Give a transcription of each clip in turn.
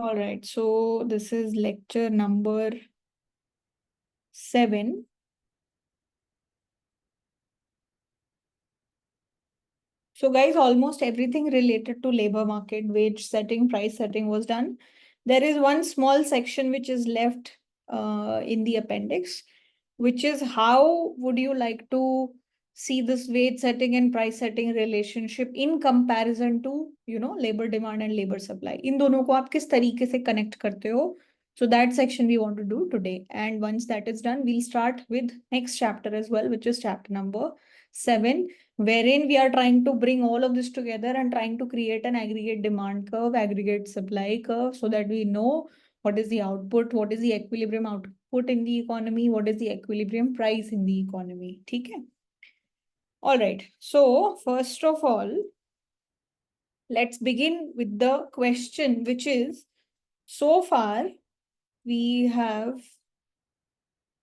All right, so this is lecture number 7. So guys, almost everything related to labor market, wage setting, price setting was done. There is one small section which is left in the appendix, which is how would you like to see this wage setting and price setting relationship in comparison to, labor demand and labor supply. इन दोनों को आप किस तरीके से connect करते हो? So that section we want to do today. And once that is done, we'll start with next chapter as well, which is chapter number 7, wherein we are trying to bring all of this together and trying to create an aggregate demand curve, aggregate supply curve, so that we know what is the output, what is the equilibrium output in the economy, what is the equilibrium price in the economy. ठीक है? All right. So first of all, let's begin with the question, which is, so far we have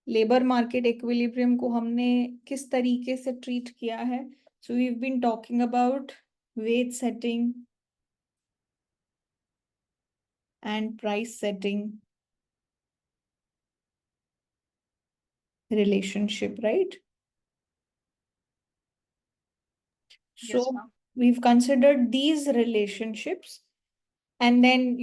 labour market equilibrium को हमने किस तरीके से treat किया है? So we have been talking about wage setting and price setting relationship, right? So we've considered these relationships, and then,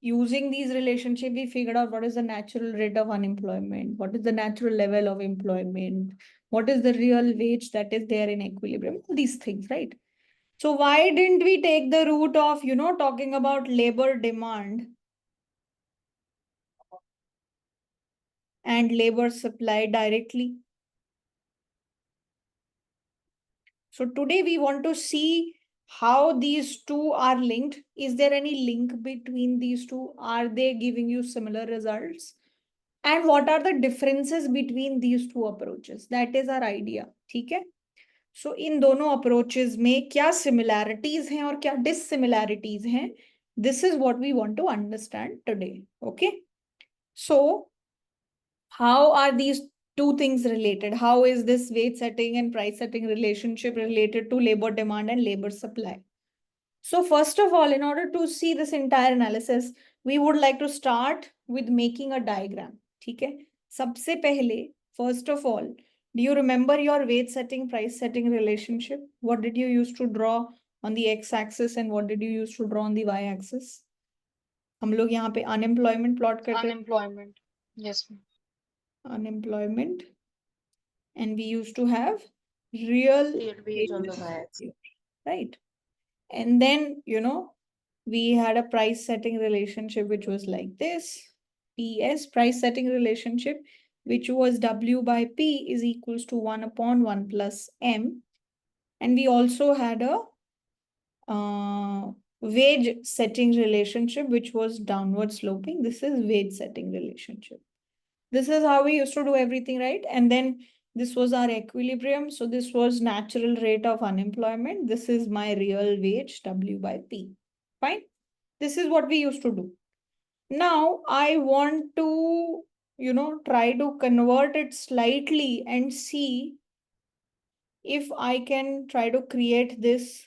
using these relationships, we figured out what is the natural rate of unemployment, what is the natural level of employment, what is the real wage that is there in equilibrium, all these things, right? So why didn't we take the route of, talking about labor demand and labor supply directly? So today we want to see how these two are linked. Is there any link between these two? Are they giving you similar results? And what are the differences between these two approaches? That is our idea. ठीक है? So इन दोनों approaches में क्या similarities हैं और क्या dissimilarities हैं? This is what we want to understand today. Okay? So how are these two things related? How is this wage setting and price setting relationship related to labor demand and labor supply? So first of all, in order to see this entire analysis, we would like to start with making a diagram. ठीक है? सबसे पहले, first of all, do you remember your wage setting, price setting relationship? What did you use to draw on the x-axis and what did you use to draw on the y-axis? हम लोग यहाँ पे unemployment plot करते हैं. Unemployment. Yes, ma'am. Unemployment. And we used to have real Wage on the wages y-axis. here, right? And then, we had a price setting relationship, which was like this. PS, price setting relationship, which was W by P is equals to 1 upon 1 plus M. And we also had a wage setting relationship, which was downward sloping. This is wage setting relationship. This is how we used to do everything, right? And then this was our equilibrium. So this was natural rate of unemployment. This is my real wage, W by P. Fine. This is what we used to do. Now I want to, try to convert it slightly and see if I can try to create this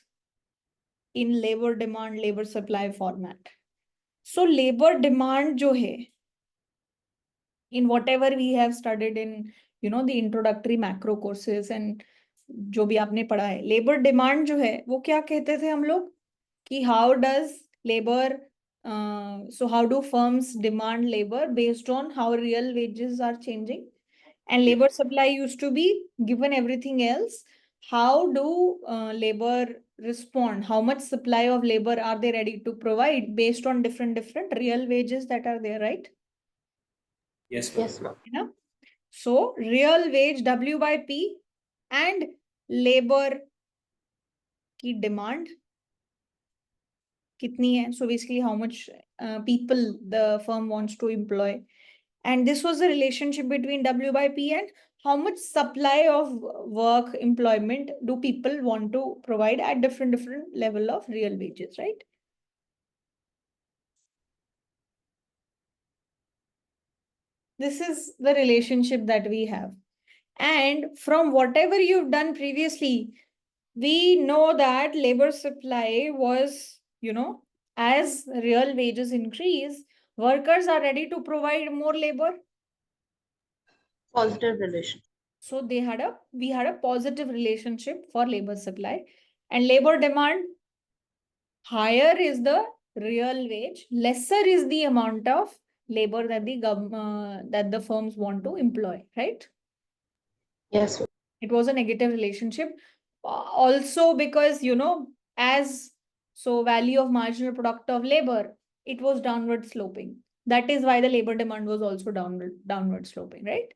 in labor demand, labor supply format. So labor demand जो है, in whatever we have studied in, the introductory macro courses and जो भी आपने पढ़ा है, labor demand जो है, वो क्या कहते थे हम लोग कि how does labor, so how do firms demand labor based on how real wages are changing? And labor supply used to be given everything else. How do labor respond? How much supply of labor are they ready to provide based on different real wages that are there, right? Yes, ma'am. Yes, ma'am. You know? So real wage W by P and labor की demand कितनी है? So basically how much people the firm wants to employ. And this was the relationship between W by P and how much supply of work employment do people want to provide at different level of real wages, right? This is the relationship that we have. And from whatever you've done previously, we know that labor supply was, As real wages increase, workers are ready to provide more labor. Positive relation. So we had a positive relationship for labor supply, and labor demand, higher is the real wage, lesser is the amount of labor that the firms want to employ, right? Yes. It was a negative relationship. Also because, as value of marginal product of labor, it was downward sloping. That is why the labor demand was also downward sloping, right?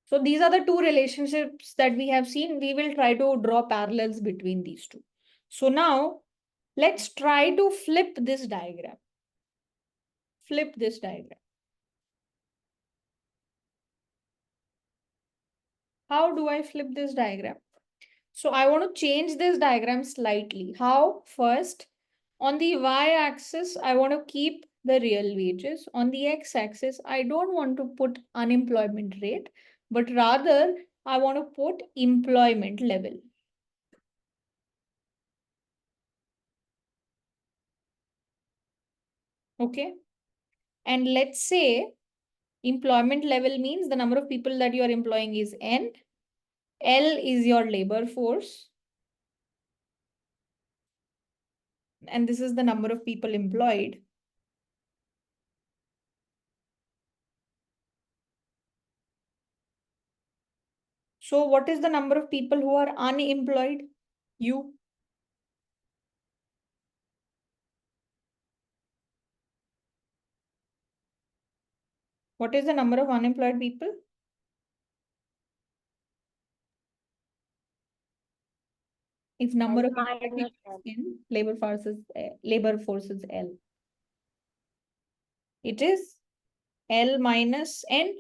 So these are the two relationships that we have seen. We will try to draw parallels between these two. So now let's try to flip this diagram. Flip this diagram. How do I flip this diagram? So I want to change this diagram slightly. How? First, on the y-axis, I want to keep the real wages. On the x-axis, I don't want to put unemployment rate, but rather I want to put employment level. Okay. And let's say employment level means the number of people that you are employing is N. L is your labor force. And this is the number of people employed. So what is the number of people who are unemployed? U. What is the number of unemployed people? If number of unemployed people is N, labor force is L. It is L minus N.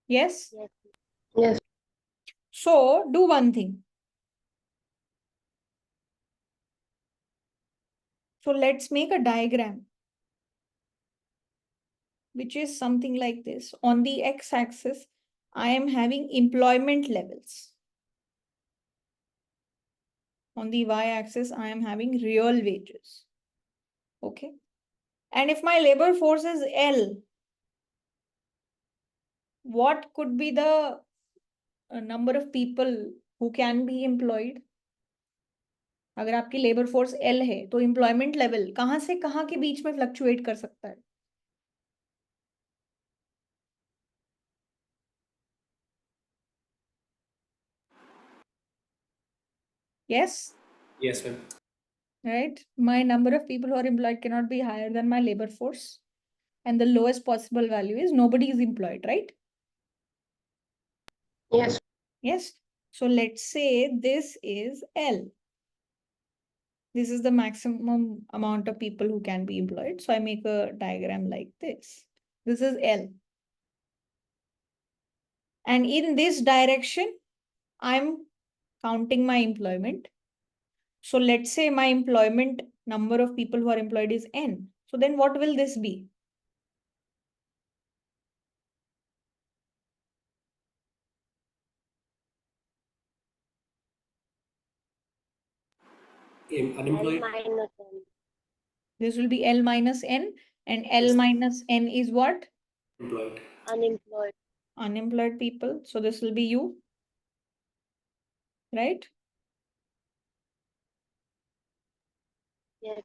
Yes? Yes. So do one thing. So let's make a diagram, which is something like this. On the x-axis, I am having employment levels. On the y-axis, I am having real wages. Okay. And if my labor force is L, what could be the number of people who can be employed? अगर आपकी labour force L है तो employment level कहाँ से कहाँ के बीच में fluctuate कर सकता है? Yes? Yes, ma'am. Right? My number of people who are employed cannot be higher than my labor force. And the lowest possible value is nobody is employed, right? Yes. Yes. So let's say this is L. This is the maximum amount of people who can be employed. So I make a diagram like this. This is L. And in this direction, I'm counting my employment. So let's say my employment number of people who are employed is N. So then what will this be? Unemployed. This will be L minus N, and L minus N is what? Employed. Unemployed. Unemployed people. So this will be U, right? Yes.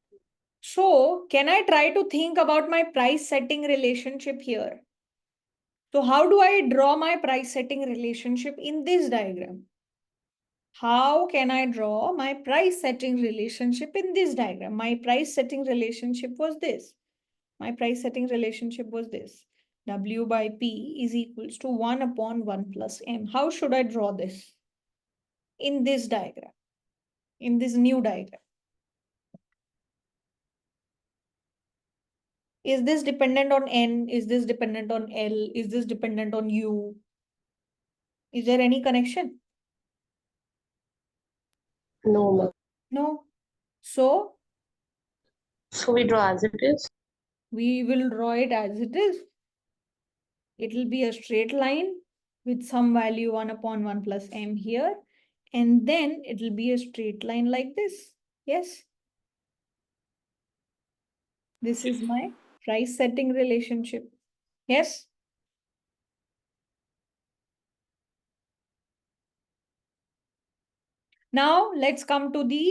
So can I try to think about my price setting relationship here? So how do I draw my price setting relationship in this diagram? How can I draw my price setting relationship in this diagram? My price setting relationship was this. My price setting relationship was this. W by P is equals to 1 upon 1 plus M. How should I draw this? In this diagram, in this new diagram. Is this dependent on N? Is this dependent on L? Is this dependent on U? Is there any connection? No, ma'am. No. So we draw as it is. we will draw it as it is. It will be a straight line with some value 1 upon 1 plus M here. And then it will be a straight line like this. Yes. This is my price setting relationship. Yes. Now let's come to the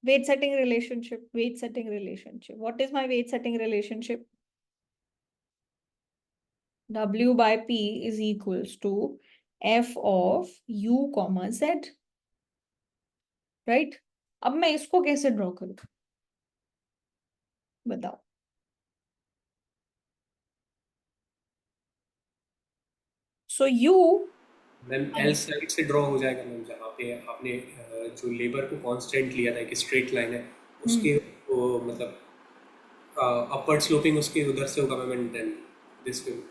weight setting relationship. Weight setting relationship. What is my weight setting relationship? W by P is equals to F of U comma Z. Right? अब मैं इसको कैसे draw करूं? बताओ. So U. Ma'am L side से draw हो जाएगा ma'am, जहाँ पे आपने जो लेबर को कांस्टेंट लिया था, एक स्ट्रेट लाइन है उसके वो मतलब अपवर्ड स्लोपिंग उसके उधर से होगा ma'am, and then this will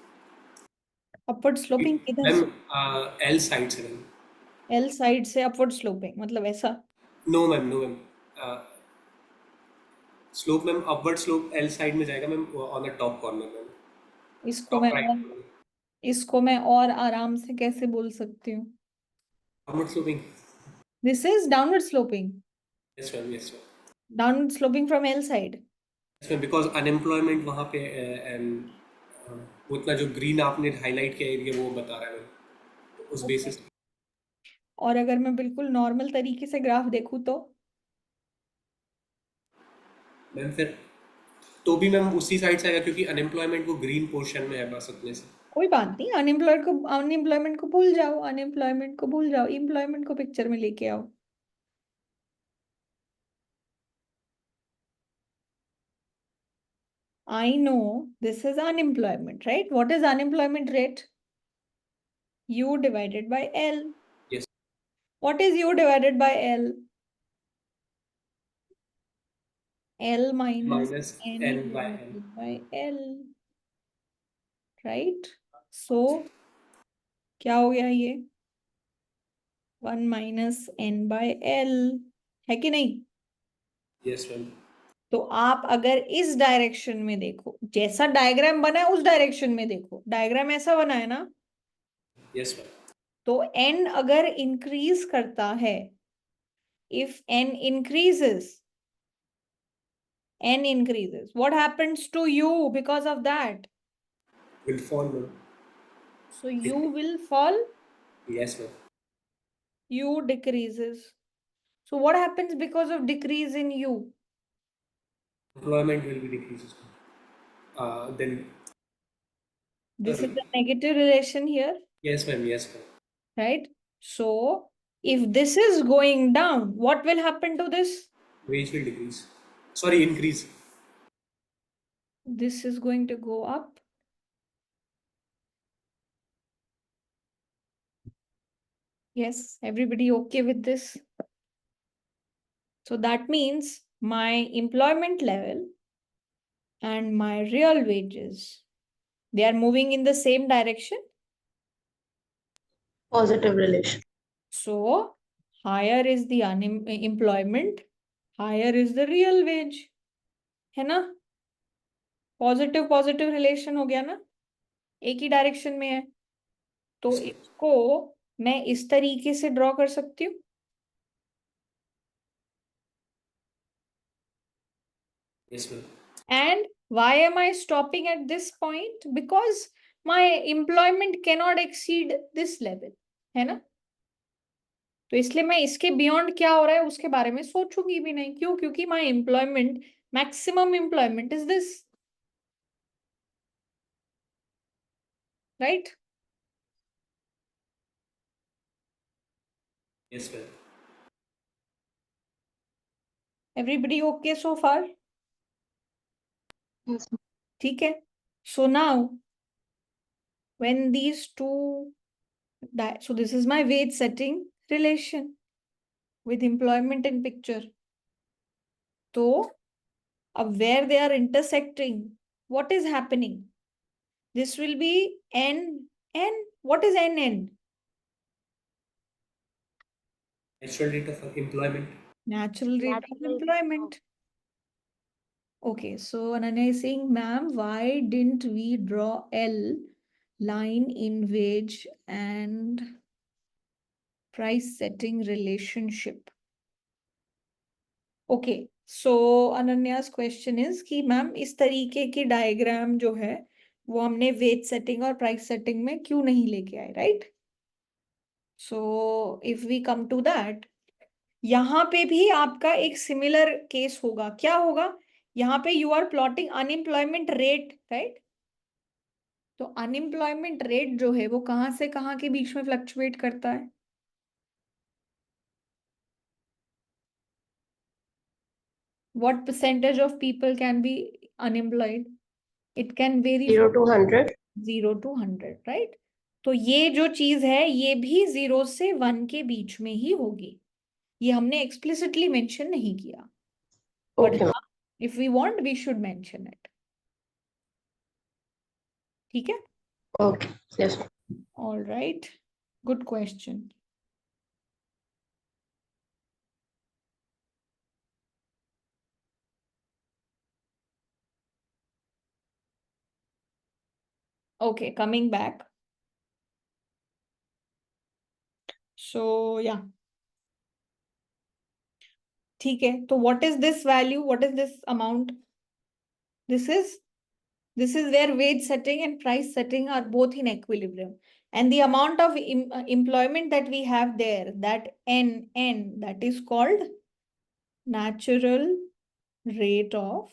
upward sloping किधर मैम से? एल साइड से मैम. एल साइड से अपवर्ड स्लोपिंग मतलब ऐसा? No ma'am, no ma'am. Slope ma'am upward slope L side में जाएगा ma'am, on the top corner ma'am. इसको मैं टॉप राइट और इसको मैं और आराम से कैसे बोल सकती हूँ? Upward sloping. This is downward sloping. Yes ma'am, yes ma'am. Downward sloping from L side. Yes ma'am, because unemployment वहाँ पे एंड उतना जो ग्रीन आपने हाईलाइट किया एरिया वो बता रहा है मैम, उस बेसिस. और अगर मैं बिल्कुल नॉर्मल तरीके से ग्राफ देखूं तो मैम फिर तो भी मैम उसी साइड से आएगा, क्योंकि अनएम्प्लॉयमेंट वो ग्रीन पोर्शन में है बस उतने से. कोई बात नहीं. अनएम्प्लॉयमेंट को भूल जाओ. अनएम्प्लॉयमेंट को भूल जाओ. एम्प्लॉयमेंट को पिक्चर में लेके आओ. I know this is unemployment, right? What is unemployment rate? U divided by L. Yes. What is U divided by L? L minus N N by N. divided by L. Right? So, क्या हो गया ये? 1 minus N by L. है कि नहीं? Yes ma'am. तो आप अगर इस डायरेक्शन में देखो, जैसा डायग्राम बना है उस डायरेक्शन में देखो. डायग्राम ऐसा बना है ना? Yes ma'am. तो N अगर इंक्रीज करता है, if N increases, what happens to U because of that? Will fall ma'am. So U will fall, Yes ma'am. U decreases. So what happens because of decrease in U? Employment will be decreases. Then. This is a negative relation here, Yes ma'am, yes ma'am. right? So if this is going down, what will happen to this? Wage will decrease. Sorry, increase. This is going to go up. Yes, everybody okay with this? So that means my employment level and my real wages, they are moving in the same direction. Positive relation. So higher is the unemployment, higher is the real wage. है ना? Positive positive relation हो गया ना? एक ही direction में है. तो इसको मैं इस तरीके से ड्रॉ कर सकती हूँ. Yes ma'am. And why am I stopping at this point? Because my employment cannot exceed this level. है ना? तो इसलिए मैं इसके बियॉन्ड क्या हो रहा है उसके बारे में सोचूंगी भी नहीं. क्यों? क्योंकि my employment, maximum employment is this. Right? Yes ma'am. Everybody okay so far? Yes. ठीक है. So now when these two, so this is my wage setting relation with employment in picture. So where they are intersecting, what is happening? This will be N. What is NN? Natural rate of employment. Natural rate of Natural. employment. Okay, so Ananya is saying, ma'am, why didn't we draw L line in wage and price setting relationship. Okay, so Ananya's question is कि ma'am इस तरीके की diagram जो है वो हमने wage setting और price setting में क्यों नहीं लेके आए, right? So if we come to that, यहाँ पे भी आपका एक सिमिलर केस होगा. क्या होगा? यहाँ पे you are plotting unemployment rate, right? तो अनएम्प्लॉयमेंट रेट जो है वो कहाँ से कहाँ के बीच में फ्लक्चुएट करता है? What percentage of people can be unemployed? It can vary 0 from to 100. 0 to 100, right? तो ये जो चीज है ये भी 0 से 1 के बीच में ही होगी. ये हमने explicitly mention नहीं किया. But Okay, हाँ, if we want, we should mention it. ठीक है? okay, yes. All right. Good question. Okay, coming back. So yeah. ठीक है. तो what is this value? What is this amount? This is where wage setting and price setting are both in equilibrium. And the amount of employment that we have there, that N, that is called natural rate of,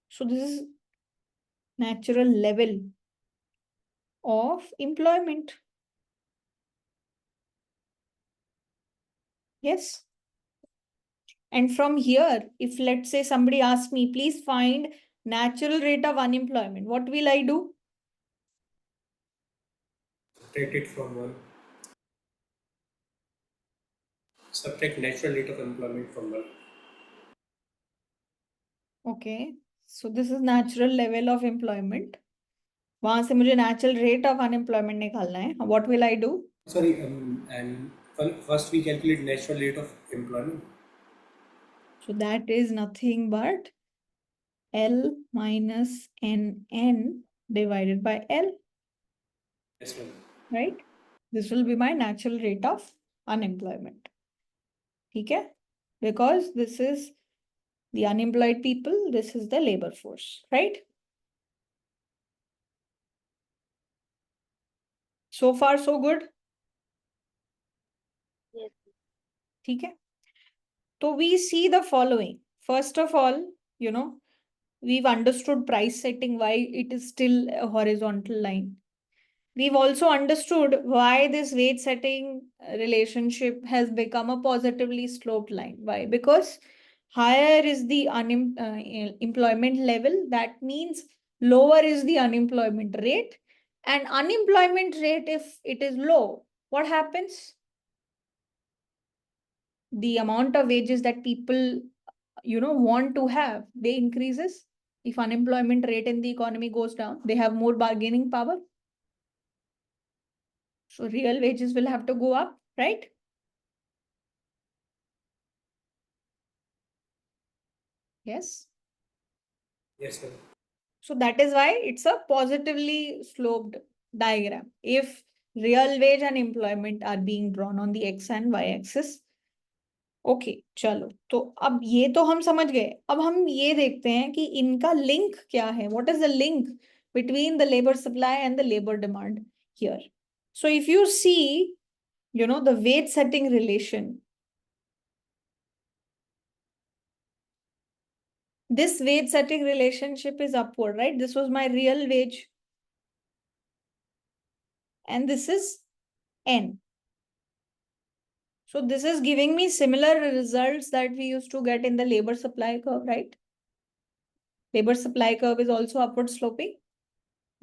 so this is natural level of employment. Yes. And from here, if let's say somebody asks me, please find natural rate of unemployment, what will I do? Subtract it from 1. Subtract natural rate of employment from 1. Okay. So this is natural level of employment. वहां से मुझे natural rate of unemployment निकालना है. What will I do? Sorry, and first we calculate natural rate of employment. So that is nothing but L minus NN divided by L, Yes, ma'am. right? This will be my natural rate of unemployment. ठीक है? Because this is the unemployed people, this is the labor force, right? So far, so good. Yes. ठीक है? So we see the following. First of all, we've understood price setting, why it is still a horizontal line. We've also understood why this wage setting relationship has become a positively sloped line. Why? Because higher is the employment level. That means lower is the unemployment rate. And unemployment rate, if it is low, what happens? The amount of wages that people want to have, they increases. If unemployment rate in the economy goes down, they have more bargaining power. So real wages will have to go up, right? Yes. Yes, sir. So that is why it's a positively sloped diagram. If real wage and employment are being drawn on the x and y axis. Okay, चलो. तो अब ये तो हम समझ गए. अब हम ये देखते हैं कि इनका लिंक क्या है. What is the link between the labor supply and the labor demand here? So if you see, the wage setting relation, this wage setting relationship is upward, right? This was my real wage. And this is N. So this is giving me similar results that we used to get in the labor supply curve, right? Labor supply curve is also upward sloping.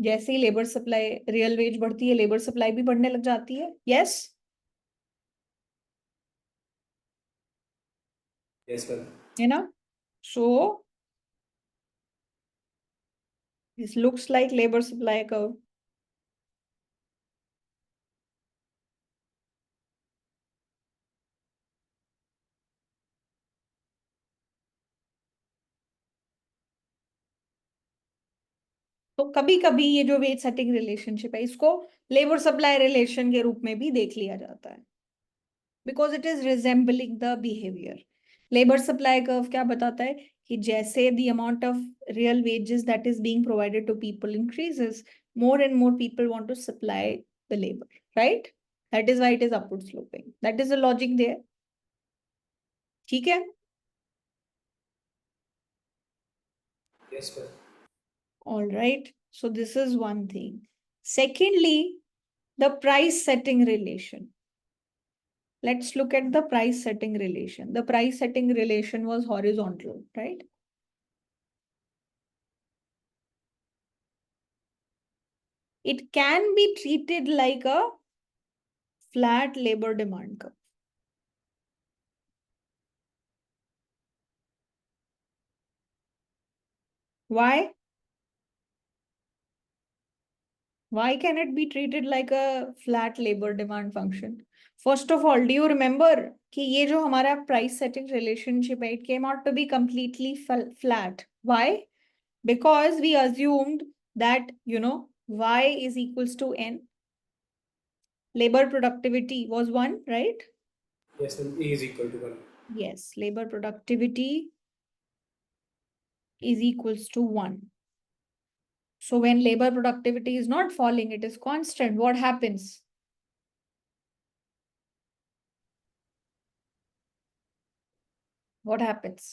जैसे ही labour supply, real veg बढ़ती है, labour supply भी बढ़ने लग जाती है. Yes? Yes, sir. है ना? So this looks like labor supply curve. तो कभी कभी ये जो वेज सेटिंग रिलेशनशिप है इसको लेबर सप्लाई रिलेशन के रूप में भी देख लिया जाता है, because it is resembling the behaviour. Labour supply curve क्या बताता है कि जैसे the amount of real wages that is being provided to people increases, more and more people want to supply the labor, right? That is why it is upward sloping. That is the logic there. ठीक है? Yes, sir. All right. So this is one thing. Secondly, the price setting relation. Let's look at the price setting relation. The price setting relation was horizontal, right? It can be treated like a flat labor demand curve. Why? Why can it be treated like a flat labor demand function? First of all, do you remember कि ये जो हमारा price setting relationship है, it came out to be completely flat. Why? Because we assumed that, y is equals to n. Labor productivity was 1, right? Yes, and A is equal to 1. Yes, labor productivity is equals to 1. So when labor productivity is not falling, it is constant. What happens? What happens?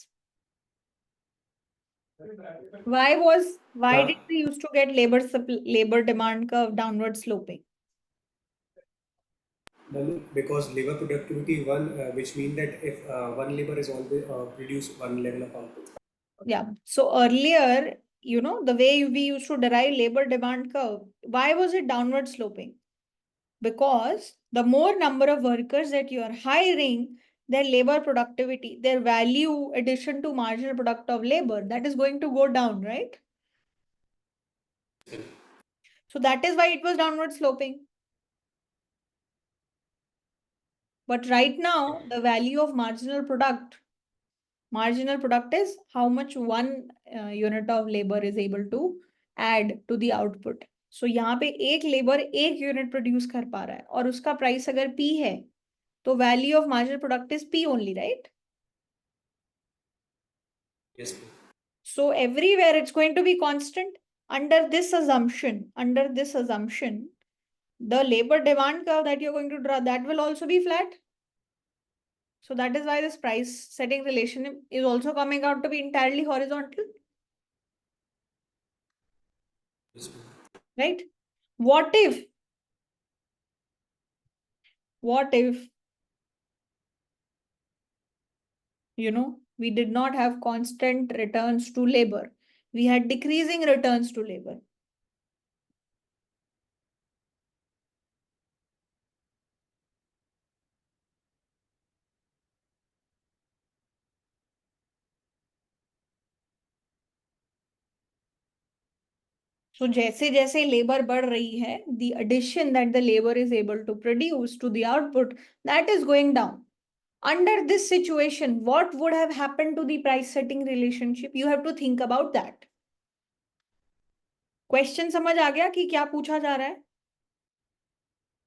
Why did we used to get labor demand curve downward sloping? Because labor productivity 1, which means that if one labor is always produce one level of output. Yeah. So earlier, the way we used to derive labor demand curve, why was it downward sloping? Because the more number of workers that you are hiring, their labor productivity, their value addition to marginal product of labor, that is going to go down, right? So that is why it was downward sloping. But right now, the value of marginal product is how much one unit of labor is able to add to the output. So यहाँ पे एक labour एक unit produce कर पा रहा है और उसका प्राइस अगर P है, तो value of marginal product is P only, right? Yes. So everywhere it's going to be constant. Under this assumption, the labor demand curve that you're going to draw, that will also be flat. So that is why this price setting relation is also coming out to be entirely horizontal. Yes. Right? What if we did not have constant returns to labor? We had decreasing returns to labor. So जैसे जैसे labour बढ़ रही है, the addition that the labor is able to produce to the output, that is going down. Under this situation, what would have happened to the price setting relationship? You have to think about that. Question समझ आ गया कि क्या पूछा जा रहा है?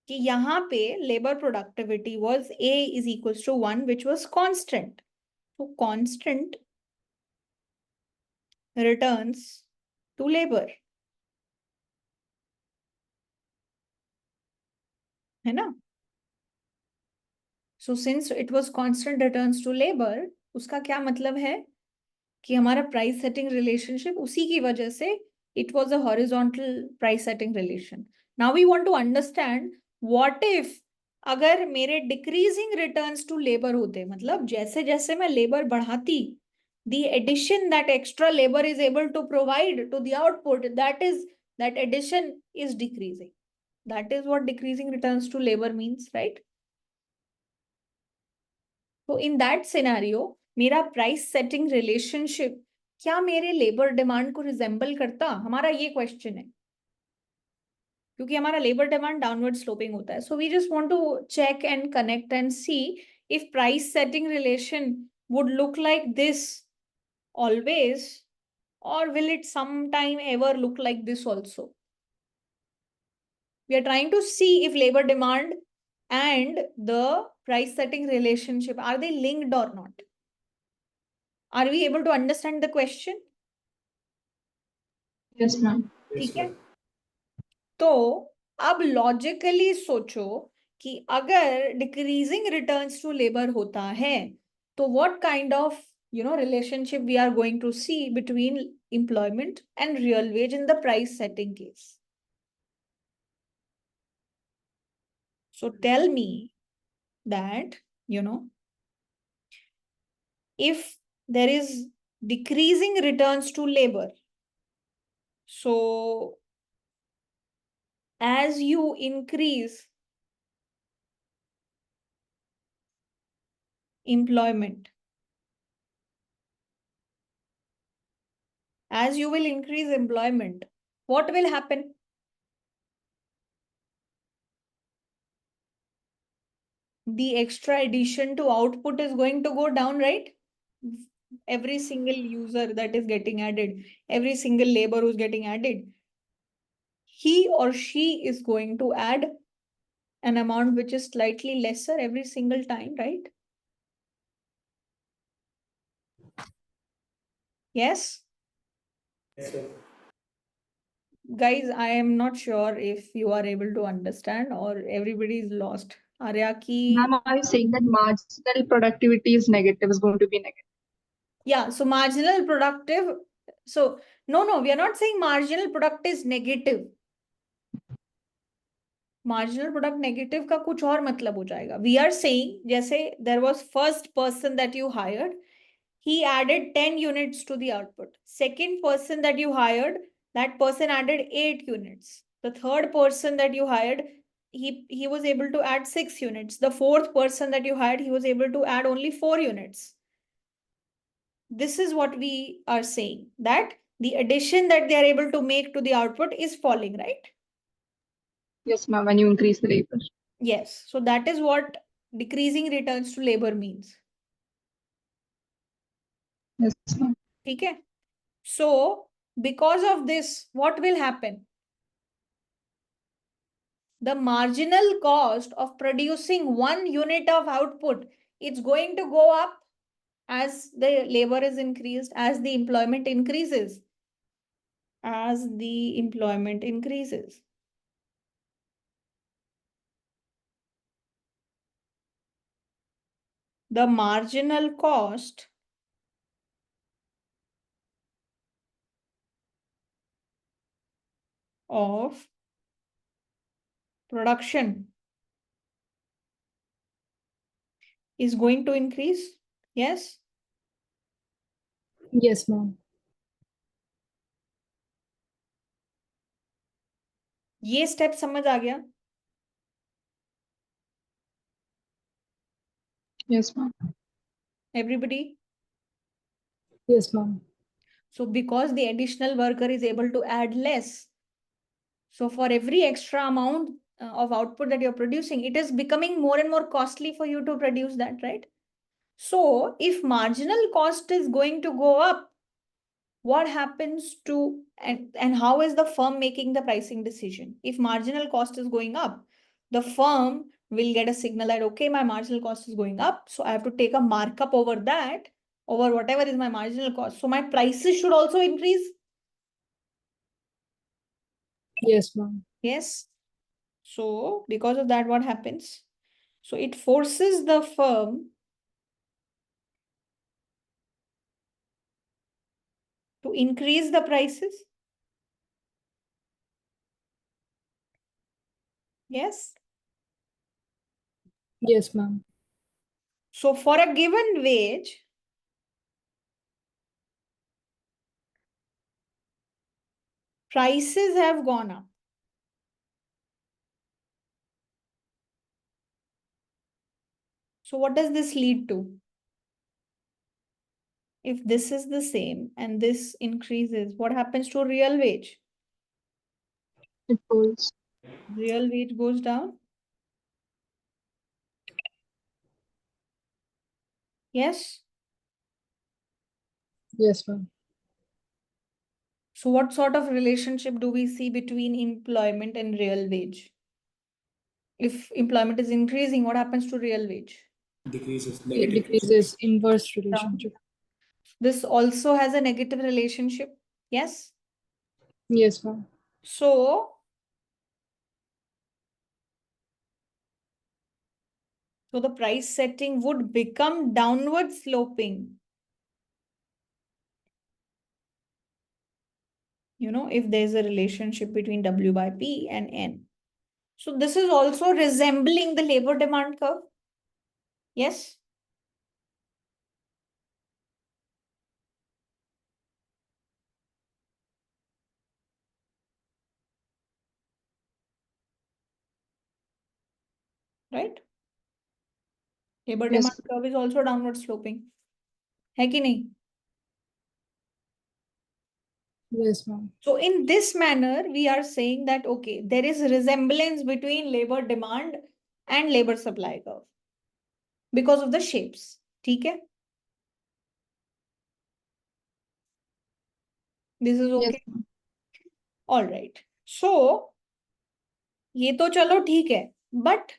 कि यहाँ पे labor productivity was A is equals to 1, which was constant. So constant returns to labor. है ना? So since it was constant returns to labor, उसका क्या मतलब है कि हमारा प्राइस सेटिंग रिलेशनशिप उसी की वजह से it was a horizontal price setting relation. Now we want to understand what if अगर मेरे डिक्रीजिंग रिटर्न्स टू लेबर होते, मतलब जैसे जैसे मैं लेबर बढ़ाती, the addition that extra labor is able to provide to the output, that addition is decreasing. That is what decreasing returns to labor means, right? तो in that scenario मेरा price setting relationship क्या मेरे labour demand को resemble करता? हमारा ये question है, क्योंकि हमारा लेबर डिमांड डाउनवर्ड स्लोपिंग होता है. So we just want to check and connect and see if price setting relation would look like this always or will it sometime ever look like this also? We are trying to see if labor demand and the price setting relationship, are they linked or not? Are we able to understand the question? Yes, ma'am. Yes, ठीक है? ma'am. तो अब logically सोचो कि अगर decreasing returns to labour होता है तो what kind of relationship we are going to see between employment and real wage in the price setting case. So tell me that if there is decreasing returns to labor, so as you increase employment, as you will increase employment, what will happen? The extra addition to output is going to go down, right? Every single user that is getting added, every single labor who's getting added, he or she is going to add an amount which is slightly lesser every single time, right? Yes? Yes, sir. Guys, I am not sure if you are able to understand or everybody is lost. Arya ki... Ma'am, are you saying that marginal productivity is negative, is going to be negative? Yeah, so marginal productive. So, no, we are not saying marginal product is negative. Marginal product negative का कुछ और मतलब हो जाएगा. We are saying, जैसे there was first person that you hired, he added 10 units to the output. Second person that you hired, that person added 8 units. The third person that you hired, he was able to add 6 units. The fourth person that you hired, he was able to add only 4 units. This is what we are saying, that the addition that they are able to make to the output is falling, right? Yes, ma'am, when you increase the labor. Yes. So that is what decreasing returns to labor means. Yes, ma'am. Okay. So because of this, what will happen? The marginal cost of producing 1 unit of output, it's going to go up as the labor is increased, as the employment increases. As the employment increases. The marginal cost of production is going to increase. Yes? Yes, ma'am. ये step समझ आ गया? Yes, ma'am. Everybody? Yes, ma'am. So because the additional worker is able to add less, so for every extra amount of output that you're producing, it is becoming more and more costly for you to produce that, right? So if marginal cost is going to go up, what happens to, and how is the firm making the pricing decision? If marginal cost is going up, the firm will get a signal that, okay, my marginal cost is going up, so I have to take a markup over that, over whatever is my marginal cost. So my prices should also increase. Yes, ma'am. Yes. So because of that, what happens? So it forces the firm to increase the prices. Yes. Yes, ma'am. So for a given wage, prices have gone up. So what does this lead to? If this is the same and this increases, what happens to real wage? It goes. Real wage goes down. Yes. Yes, ma'am. So what sort of relationship do we see between employment and real wage? If employment is increasing, what happens to real wage? Decreases, It negative. decreases inverse relationship. This also has a negative relationship. Yes. Yes, ma'am. So the price setting would become downward sloping. If there's a relationship between W by P and N. So this is also resembling the labor demand curve. Yes. Right? Labor Yes. demand curve is also downward sloping. है कि नहीं? Yes, ma'am. So in this manner, we are saying that, okay, there is resemblance between labor demand and labor supply curve because of the shapes. ठीक है? This is okay. Yes, All right. So ये तो चलो ठीक है, but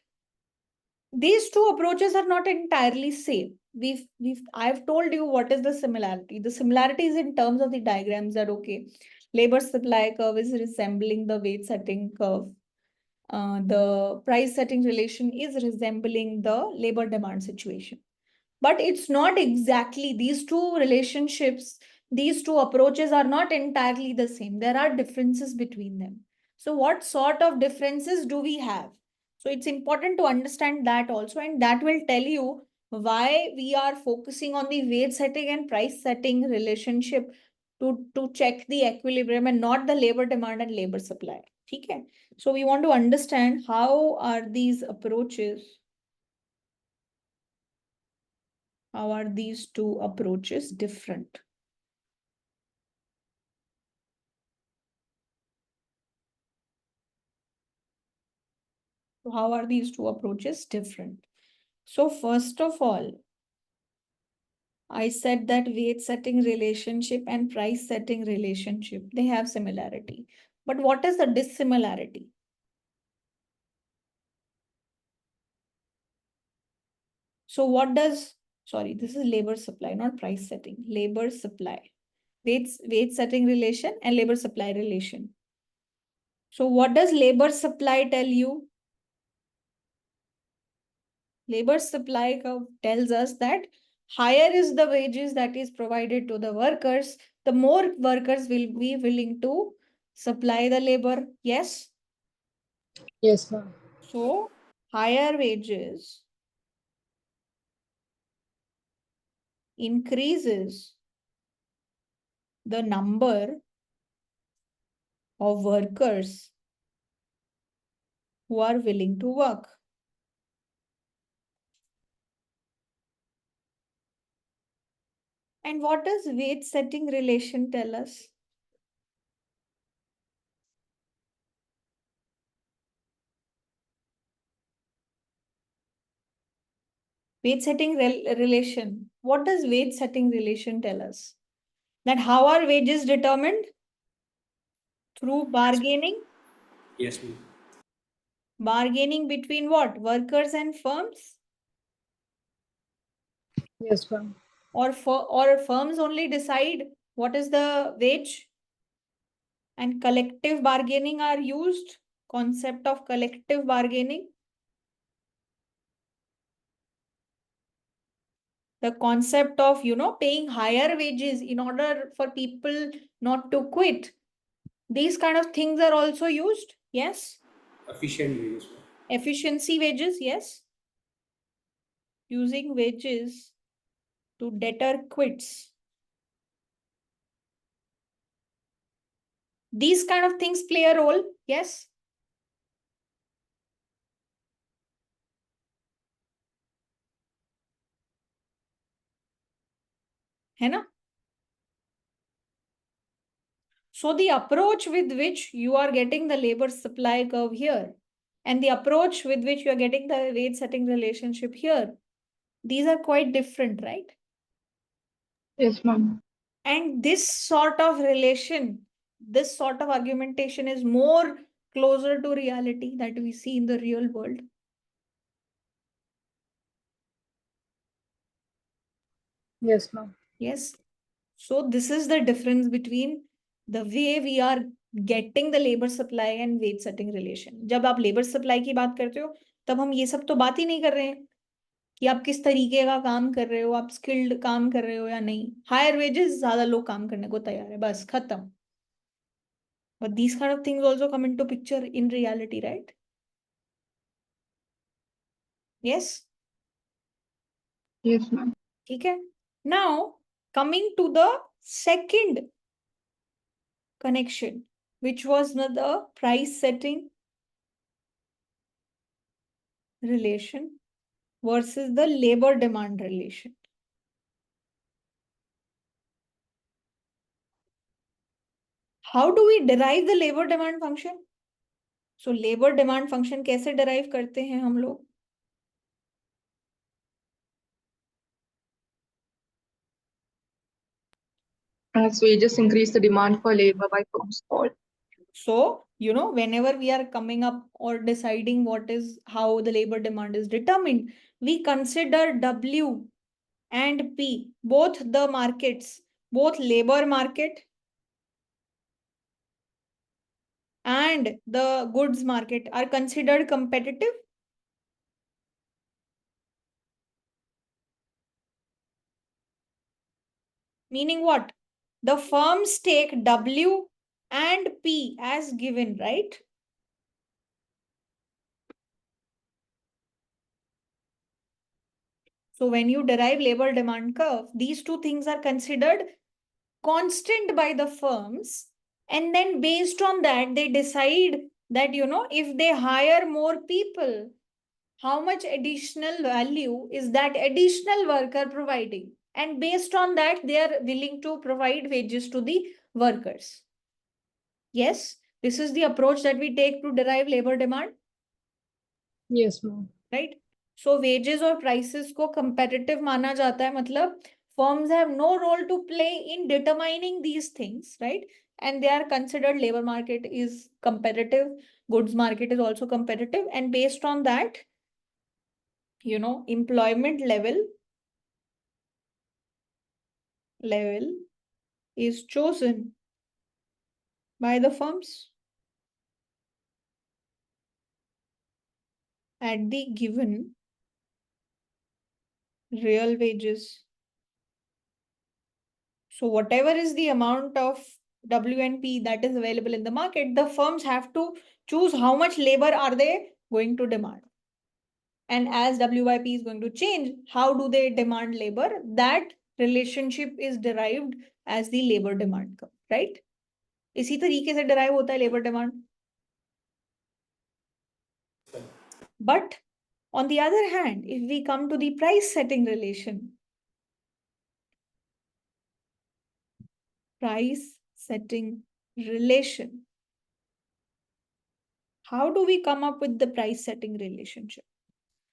these two approaches are not entirely same. I've told you what is the similarity. The similarity is in terms of the diagrams that, okay, labor supply curve is resembling the wage setting curve. The price setting relation is resembling the labor demand situation. But it's not exactly these two relationships, these two approaches are not entirely the same. There are differences between them. So what sort of differences do we have? So it's important to understand that also, and that will tell you why we are focusing on the wage setting and price setting relationship to check the equilibrium and not the labor demand and labor supply. Okay? So we want to understand how are these approaches, how are these two approaches different? So how are these two approaches different? So first of all, I said that wage setting relationship and price setting relationship, they have similarity. But what is the dissimilarity? So what does, sorry, this is labor supply, not price setting, labor supply. Wage setting relation and labor supply relation. So what does labor supply tell you? Labor supply curve tells us that higher is the wages that is provided to the workers, the more workers will be willing to supply the labor. Yes. yes, ma'am. So higher wages increases the number of workers who are willing to work. And what does wage setting relation tell us? Wage setting relation. What does wage setting relation tell us? That how are wages determined? Through bargaining. Yes, ma'am. Bargaining between what? Workers and firms? Yes, ma'am. Or firms only decide what is the wage? And collective bargaining are used? Concept of collective bargaining. The concept of, paying higher wages in order for people not to quit. These kind of things are also used. Yes. Efficient wages, ma'am. Efficiency wages. Yes. Using wages to deter quits. These kind of things play a role. Yes. है ना? So the approach with which you are getting the labor supply curve here and the approach with which you are getting the wage setting relationship here, these are quite different, right? Yes, ma'am. And this sort of relation this sort of argumentation is more closer to reality that we see in the real world. Yes, ma'am. Yes. So this is the difference between the way we are getting the labor supply and wage setting relation. जब आप labor supply की बात करते हो तब हम ये सब तो बात ही नहीं कर रहे हैं कि आप किस तरीके का काम कर रहे हो, आप स्किल्ड काम कर रहे हो या नहीं. हायर वेजेस, ज्यादा लोग काम करने को तैयार है, बस खत्म. But these kind of things also come into picture in reality, right? Yes. Yes, ma'am. ठीक है. Now coming to the second connection, which was the price setting relation versus the labor demand relation. How do we derive the labor demand function? So labor demand function कैसे derive करते हैं हम लोग? As wages increase, the demand for labor by firms fall. So, whenever we are coming up or deciding how the labor demand is determined, we consider W and P, both the markets, both labor market and the goods market are considered competitive. Meaning what? The firms take W and P as given, right? So when you derive labor demand curve, these two things are considered constant by the firms. And then based on that, they decide that, if they hire more people, how much additional value is that additional worker providing? And based on that, they are willing to provide wages to the workers. Yes, this is the approach that we take to derive labor demand. Yes, ma'am. Right? So wages or prices को competitive माना जाता है, मतलब firms have no role to play in determining these things, right? And they are considered labor market is competitive, goods market is also competitive, and based on that, employment level is chosen by the firms at the given real wages. So whatever is the amount of WNP that is available in the market, the firms have to choose how much labor are they going to demand. And as WYP is going to change, how do they demand labor? That relationship is derived as the labor demand curve, right? इसी तरीके से derive होता है labor demand. But on the other hand, if we come to the price setting relation, how do we come up with the price setting relationship?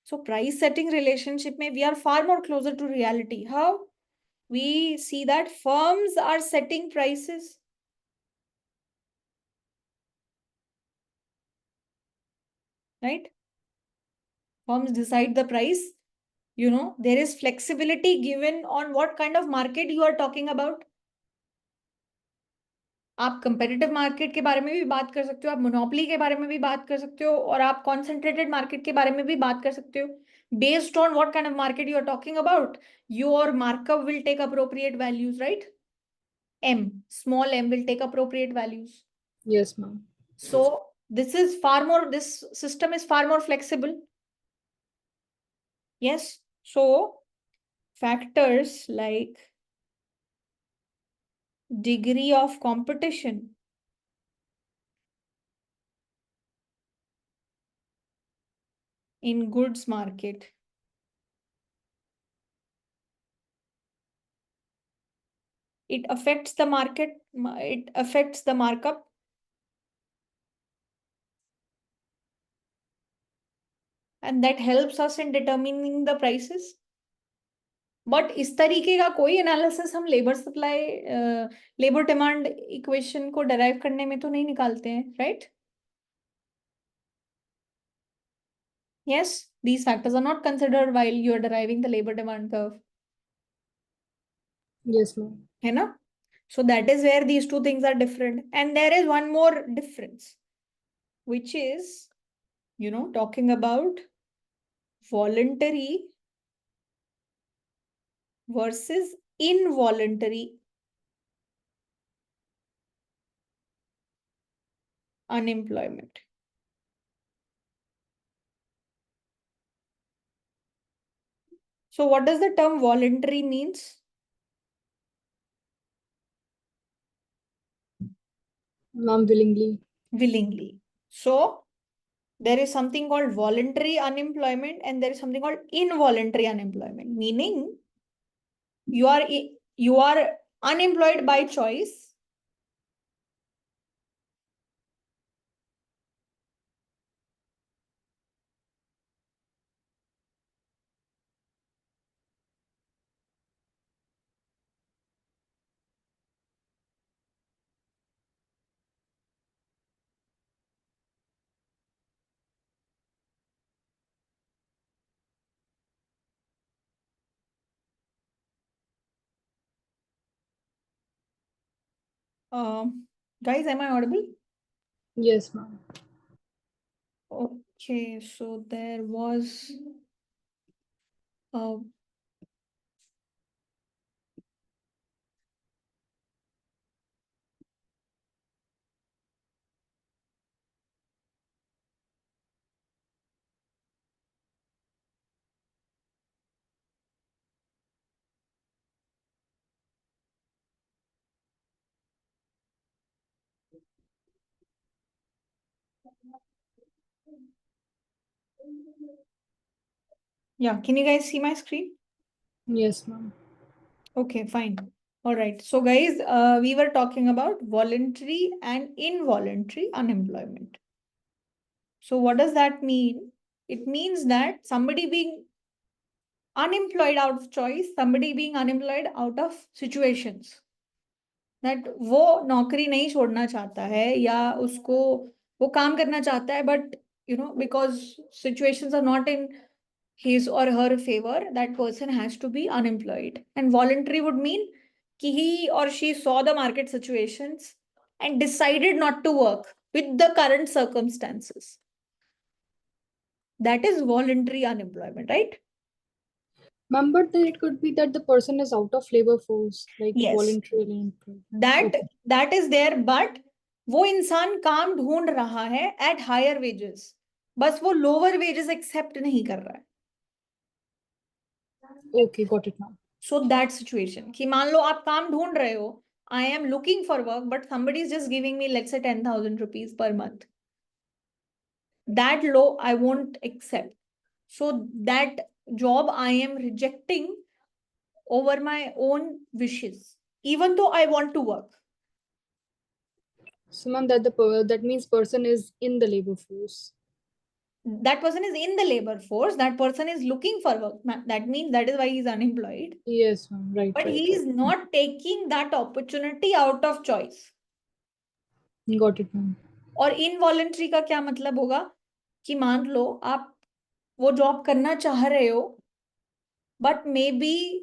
So price setting relationship mein we are far more closer to reality. How? We see that firms are setting prices. Right? Firms decide the price. There is flexibility given on what kind of market you are talking about. आप competitive market के बारे में भी बात कर सकते हो, आप मोनोपोली के बारे में भी बात कर सकते हो, और आप कॉन्सेंट्रेटेड मार्केट के बारे में भी बात कर सकते हो. Based on what kind of market you are talking about, your markup will take appropriate values, right? Small m will take appropriate values. Yes, ma'am. So this system is far more flexible. Yes. So factors like degree of competition, in goods market, it affects the market, it affects the markup. And that helps us in determining the prices. But इस तरीके का कोई analysis हम labour supply labour demand equation को derive करने में तो नहीं निकालते हैं, right? Yes, these factors are not considered while you are deriving the labor demand curve. Yes, ma'am. है ना? So that is where these two things are different. And there is one more difference, which is, talking about voluntary versus involuntary unemployment. So what does the term voluntary means? Ma'am, willingly. Willingly. So there is something called voluntary unemployment and there is something called involuntary unemployment, meaning you are unemployed by choice. Guys, am I audible? Yes, ma'am. Okay, so there was yeah, can you guys see my screen? Yes, ma'am. Okay, fine. All right. So guys, we were talking about voluntary and involuntary unemployment. So what does that mean? It means that somebody being unemployed out of choice, somebody being unemployed out of situations. That वो नौकरी नहीं छोड़ना चाहता है या उसको वो काम करना चाहता है, but because situations are not in his or her favor, that person has to be unemployed. And voluntary would mean कि he or she saw the market situations and decided not to work with the current circumstances. That is voluntary unemployment, right? Ma'am, but then it could be that the person is out of labor force, like Yes. voluntarily employed. That is there, but वो इंसान काम ढूंढ रहा है at higher wages, बस वो lower wages accept नहीं कर रहा है. Okay, got it, ma'am. So that situation कि मान लो आप काम ढूंढ रहे हो, I am looking for work, but somebody is just giving me, let's say, 10,000 rupees per month. That low I won't accept. So that job I am rejecting over my own wishes, even though I want to work. So, ma'am, that means person is in the labor force. That person is in the labor force. That person is looking for work. That means that is why he is unemployed. Yes, ma'am. Right. But right, he is right. not taking that opportunity out of choice. Got it, ma'am. और involuntary का क्या मतलब होगा कि मान लो आप वो job करना चाह रहे हो, but maybe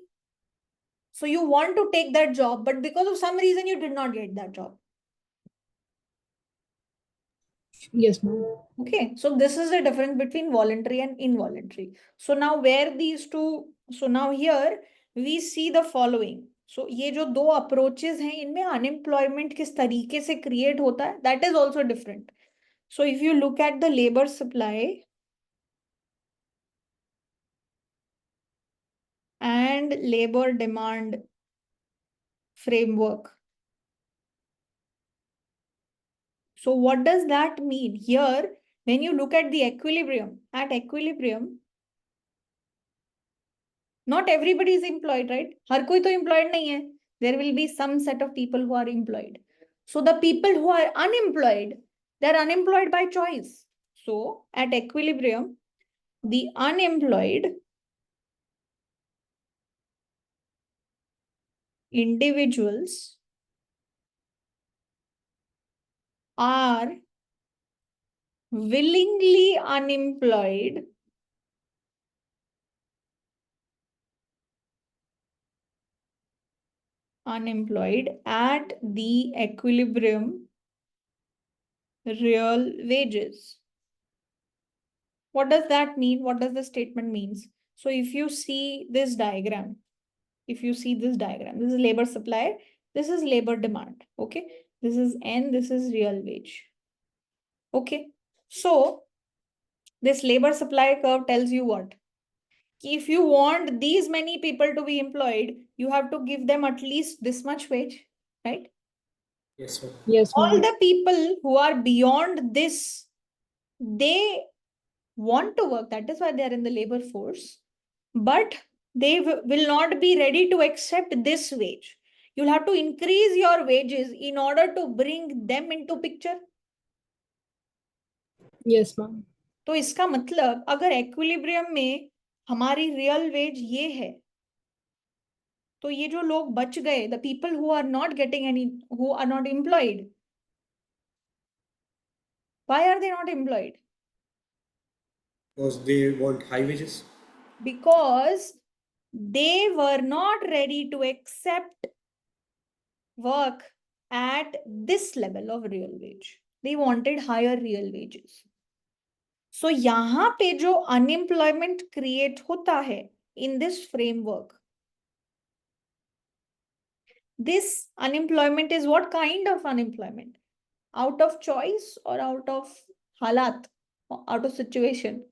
so you want to take that job, but because of some reason you did not get that job. Yes, ma'am. Okay, so this is the difference between voluntary and involuntary. So now where these two, so now here we see the following. So ये जो दो approaches हैं इनमें unemployment किस तरीके से create होता है, that is also different. So if you look at the labor supply and labor demand framework. So what does that mean? Here, when you look at the equilibrium, at equilibrium, not everybody is employed, right? हर कोई तो employed नहीं है. There will be some set of people who are employed. So the people who are unemployed, they're unemployed by choice. So at equilibrium, the unemployed individuals are willingly unemployed at the equilibrium real wages. What does that mean? What does the statement means? So if you see this diagram, this is labor supply, this is labor demand, okay? This is N, this is real wage, okay? So this labor supply curve tells you what? If you want these many people to be employed, you have to give them at least this much wage, right? Yes, sir. Yes, All ma'am. the people who are beyond this, they want to work. That is why they are in the labor force. But they will not be ready to accept this wage. You'll have to increase your wages in order to bring them into picture. Yes, ma'am. तो इसका मतलब अगर equilibrium में हमारी real veg ये है, तो ये जो लोग बच गए, the people who are not getting any, who are not employed, why are they not employed? Because they want high wages. Because they were not ready to accept work at this level of real wage. They wanted higher real wages. So यहाँ पे जो unemployment create होता है in this framework, this unemployment is what kind of unemployment? Out of choice or out of halat, or out of situation?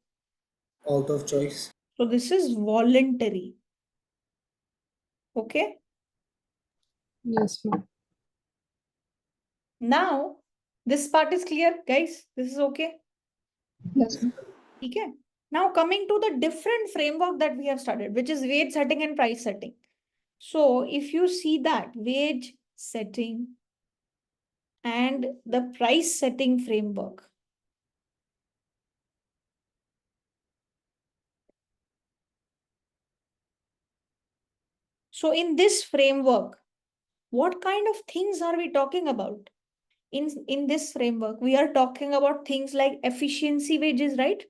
Out of choice. So this is voluntary. Okay. Yes, ma'am. Now this part is clear, guys. This is okay. Yes, ma'am. Okay. Now coming to the different framework that we have studied, which is wage setting and price setting. So if you see that wage setting and the price setting framework, so in this framework, what kind of things are we talking about? In this framework, we are talking about things like efficiency wages, right?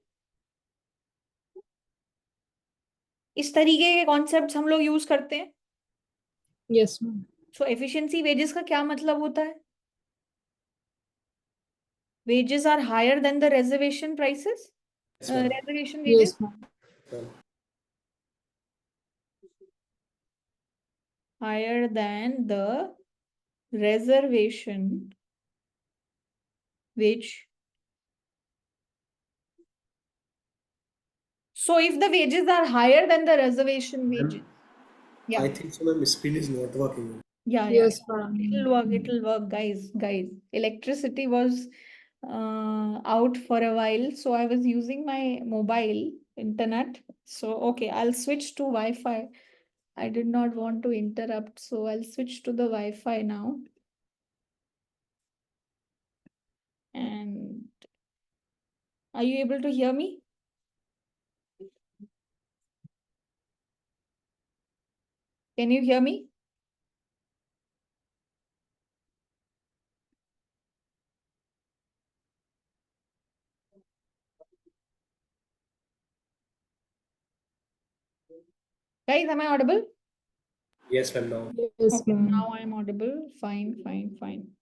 इस तरीके के concepts हम लोग use करते हैं. Yes, ma'am. सो efficiency wages का क्या मतलब होता है? Wages are higher than the reservation prices? Yes, ma'am. Reservation wages? Yes, ma'am. Higher than the reservation wage. So if the wages are higher than the reservation wages, yeah, I think so, ma'am. Screen is not working. yeah, Yes, it'll ma'am. work, guys. Electricity was out for a while, so I was using my mobile internet. So okay, I'll switch to Wi-Fi. I did not want to interrupt, so I'll switch to the Wi-Fi now. And are you able to hear me? Can you hear me? Guys, am I audible? Yes, ma'am. Now. Yes, Okay, ma'am. now I'm audible. Fine.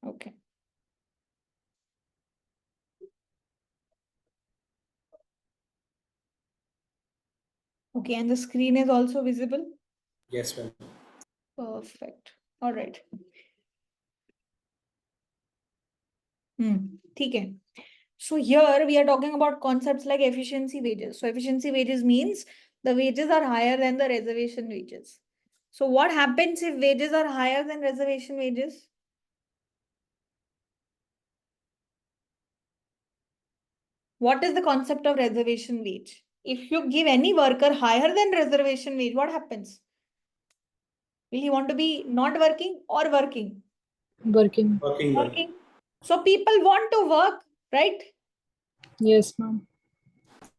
Okay. Okay, and the screen is also visible? Yes, ma'am. Perfect. All right. ठीक है. So here we are talking about concepts like efficiency wages. So efficiency wages means the wages are higher than the reservation wages. So what happens if wages are higher than reservation wages? What is the concept of reservation wage? If you give any worker higher than reservation wage, what happens? Will he want to be not working or working? Working. Working, ma'am. Working. So people want to work, right? Yes, ma'am.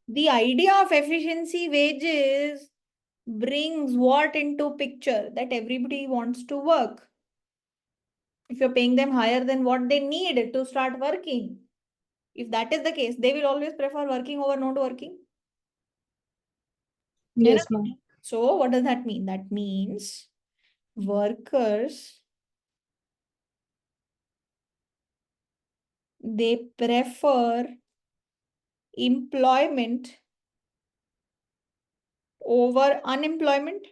The idea of efficiency wage is brings what into picture? That everybody wants to work. If you're paying them higher than what they need to start working, if that is the case, they will always prefer working over not working. Yes, ma'am. So what does that mean? That means workers, they prefer employment over unemployment.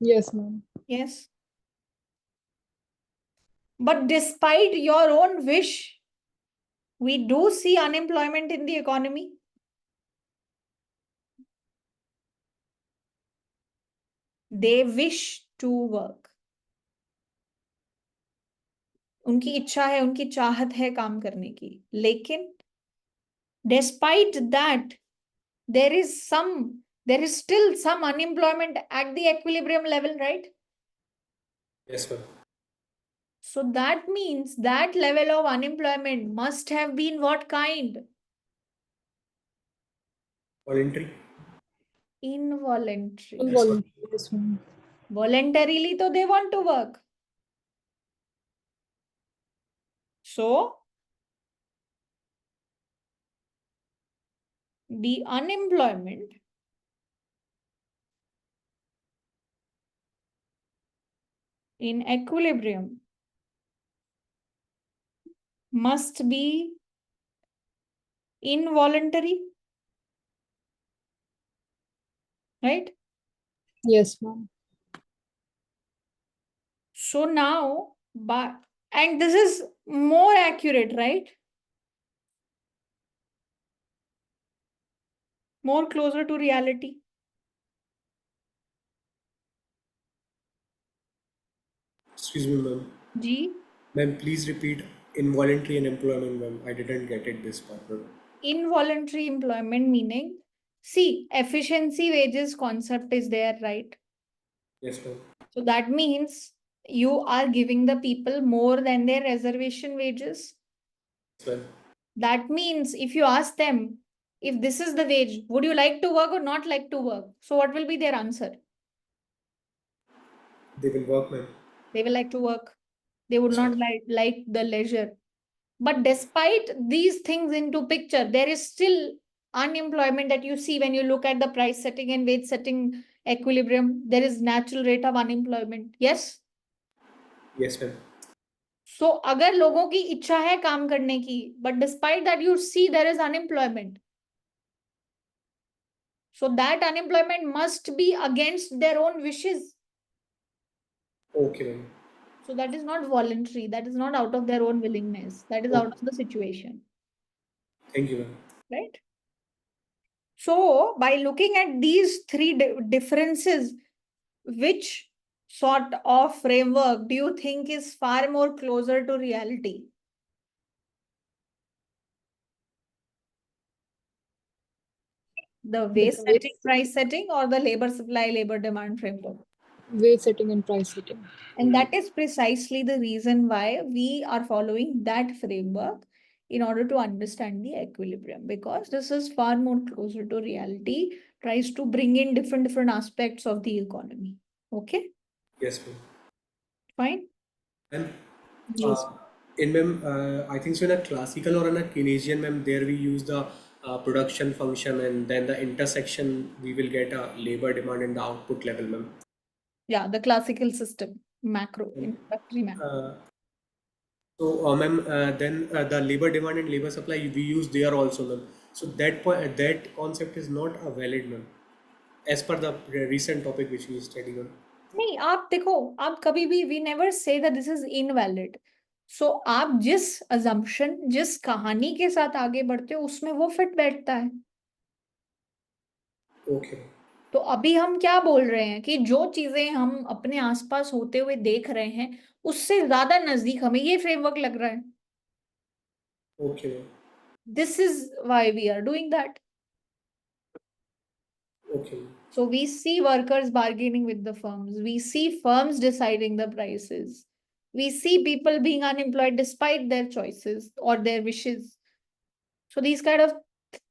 Yes, ma'am. Yes. But despite your own wish, we do see unemployment in the economy. They wish to work. उनकी इच्छा है, उनकी चाहत है काम करने की, लेकिन despite that, there is still some unemployment at the equilibrium level, right? Yes, ma'am. So that means that level of unemployment must have been what kind? Voluntary. Involuntary. Involuntary. Yes, ma'am. Voluntarily, तो they want to work. So the unemployment in equilibrium must be involuntary, right? Yes, ma'am. So now, and this is more accurate, right? More closer to reality. Excuse me, ma'am. G. Ma'am, please repeat involuntary unemployment, ma'am. I didn't get it this part, ma'am. Involuntary employment meaning, see, efficiency wages concept is there, right? Yes, ma'am. So that means you are giving the people more than their reservation wages. Yes, ma'am. That means if you ask them, if this is the wage, would you like to work or not like to work? So what will be their answer? They will work, ma'am. They will like to work. They would Yes, not ma'am. like the leisure. But despite these things into picture, there is still unemployment that you see when you look at the price setting and wage setting equilibrium. There is natural rate of unemployment. Yes? Yes, ma'am. So अगर लोगों की इच्छा है काम करने की, but despite that you see there is unemployment. So that unemployment must be against their own wishes. Okay, ma'am. So that is not voluntary. That is not out of their own willingness. That is out of the situation. Thank you, ma'am. Right? So by looking at these three differences, which sort of framework do you think is far more closer to reality? The wage setting, price setting, or the labor supply, labor demand framework? Wage setting and price setting. And that is precisely the reason why we are following that framework in order to understand the equilibrium, because this is far more closer to reality, tries to bring in different aspects of the economy. Okay, Yes, ma'am. fine. Ma'am, Yes. I think so in a classical or in a Keynesian, ma'am, there we use the production function, and then the intersection we will get a labor demand in the output level, ma'am. Yeah, the classical system, macro, introductory macro. Ma'am, then the labor demand and labor supply we use there also, ma'am. So that point, that concept is not a valid, ma'am, as per the recent topic which we studied on. नहीं, आप देखो, आप कभी भी we never say that this is invalid. So आप जिस assumption, जिस कहानी के साथ आगे बढ़ते हो उसमें वो फिट बैठता है. Okay. तो अभी हम क्या बोल रहे हैं कि जो चीजें हम अपने आसपास होते हुए देख रहे हैं उससे ज्यादा नजदीक हमें ये फ्रेमवर्क लग रहा है. Okay, ma'am. This is why we are doing that. Okay, ma'am. So we see workers bargaining with the firms. We see firms deciding the prices. We see people being unemployed despite their choices or their wishes. So these kind of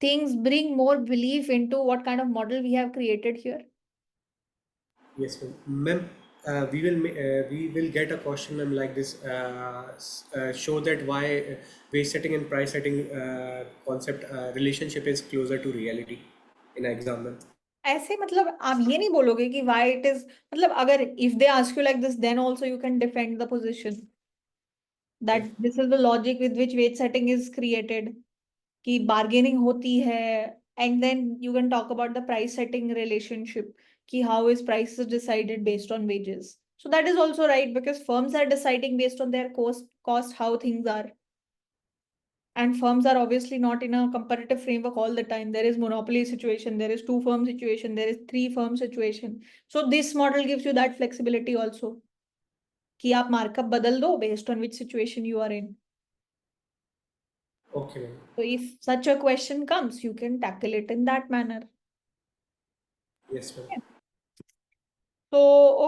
things bring more belief into what kind of model we have created here? Yes, ma'am. Ma'am, we will get a question, ma'am, like this. Show that why wage setting and price setting concept relationship is closer to reality in an exam, ma'am. ऐसे मतलब आप ये नहीं बोलोगे कि why it is, मतलब अगर if they ask you like this, then also you can defend the position that Yes. this is the logic with which wage setting is created, कि bargaining होती है, and then you can talk about the price setting relationship, कि how is prices decided based on wages. So that is also right because firms are deciding based on their cost how things are. And firms are obviously not in a competitive framework all the time. There is monopoly situation, there is two firm situation, there is three firm situation. So this model gives you that flexibility also, कि आप markup बदल दो based on which situation you are in. Okay, ma'am. So if such a question comes, you can tackle it in that manner. Yes, ma'am. So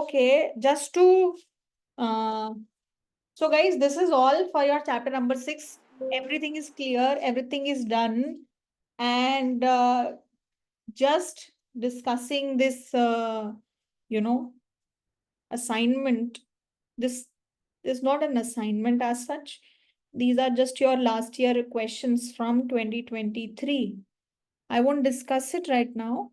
okay, just to so guys, this is all for your chapter number 6. Everything is clear, everything is done, and just discussing this assignment. This is not an assignment as such. These are just your last year questions from 2023. I won't discuss it right now.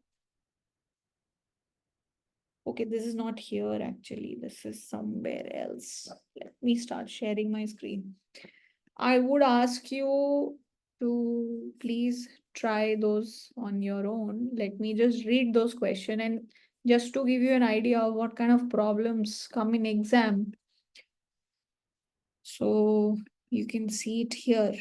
Okay, this is not here actually. This is somewhere else. Let me start sharing my screen. I would ask you to please try those on your own. Let me just read those questions and just to give you an idea of what kind of problems come in exam. So you can see it here.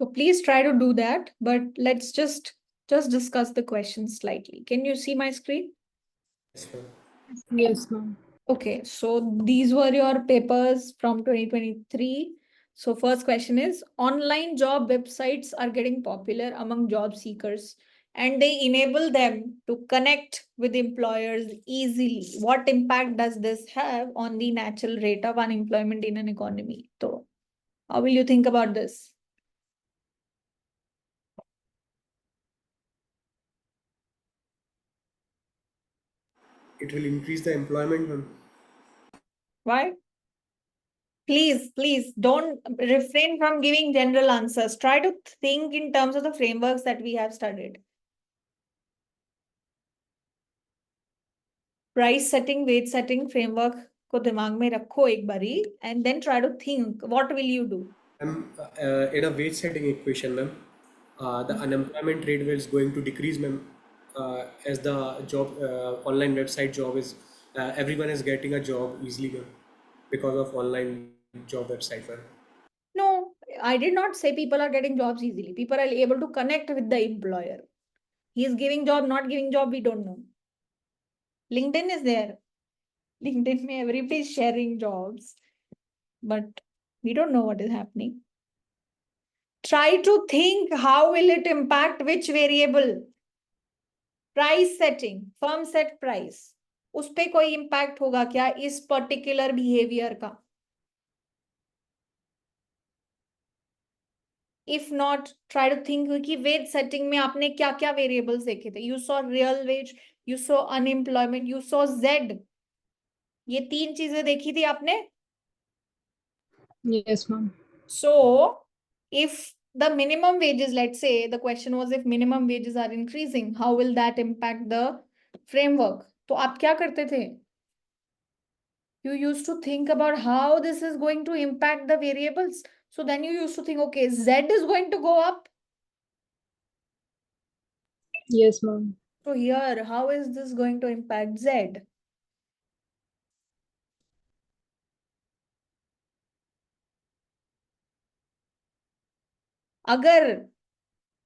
So please try to do that, but let's just discuss the questions slightly. Can you see my screen? Yes, ma'am. Yes, ma'am. Okay, so these were your papers from 2023. So first question is, online job websites are getting popular among job seekers and they enable them to connect with employers easily. What impact does this have on the natural rate of unemployment in an economy? So how will you think about this? It will increase the employment, ma'am. Why? Please don't refrain from giving general answers. Try to think in terms of the frameworks that we have studied. Price setting, wage setting framework को दिमाग में रखो एक बारी and then try to think what will you do. In a wage setting equation, ma'am, the unemployment rate is going to decrease, ma'am, as the job online website job is everyone is getting a job easily, ma'am, because of online job website, ma'am. No, I did not say people are getting jobs easily. People are able to connect with the employer. He is giving job, not giving job, we don't know. LinkedIn is there. LinkedIn may everybody is sharing jobs, but we don't know what is happening. Try to think how will it impact which variable. Price setting, firm set price. उस पे कोई impact होगा क्या इस particular behavior का? If not, try to think कि wage setting में आपने क्या क्या variables देखे थे? You saw real wage, you saw unemployment, you saw Z. ये तीन चीजें देखी थी आपने? Yes, ma'am. So, if the minimum wages, let's say the question was if minimum wages are increasing, how will that impact the framework? तो आप क्या करते थे? You used to think about how this is going to impact the variables. So then you used to think, okay, Z is going to go up. Yes, ma'am. So here, how is this going to impact Z? अगर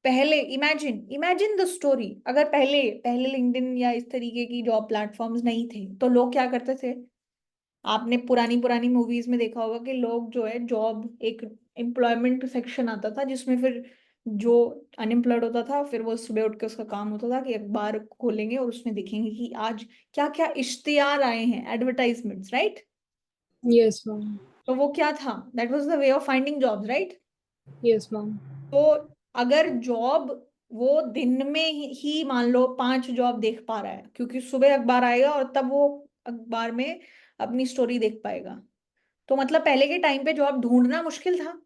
पहले imagine the story, अगर पहले LinkedIn या इस तरीके की job platforms नहीं थे तो लोग क्या करते थे? आपने पुरानी पुरानी मूवीज में देखा होगा कि लोग जो है जॉब एक एम्प्लॉयमेंट सेक्शन आता था जिसमें फिर जो अनएम्प्लॉयड होता था, फिर वो सुबह उठ के उसका काम होता था कि अखबार खोलेंगे और उसमें देखेंगे कि आज क्या क्या इश्तिहार आए हैं, एडवर्टाइजमेंट्स, राइट? Yes, ma'am. तो वो क्या था? That was the way of finding jobs, right? Yes, ma'am. तो अगर जॉब वो दिन में ही मान लो 5 जॉब देख पा रहा है, क्योंकि सुबह अखबार आएगा और तब वो अखबार में अपनी स्टोरी देख पाएगा, तो मतलब पहले के टाइम पे जॉब ढूंढना मुश्किल था।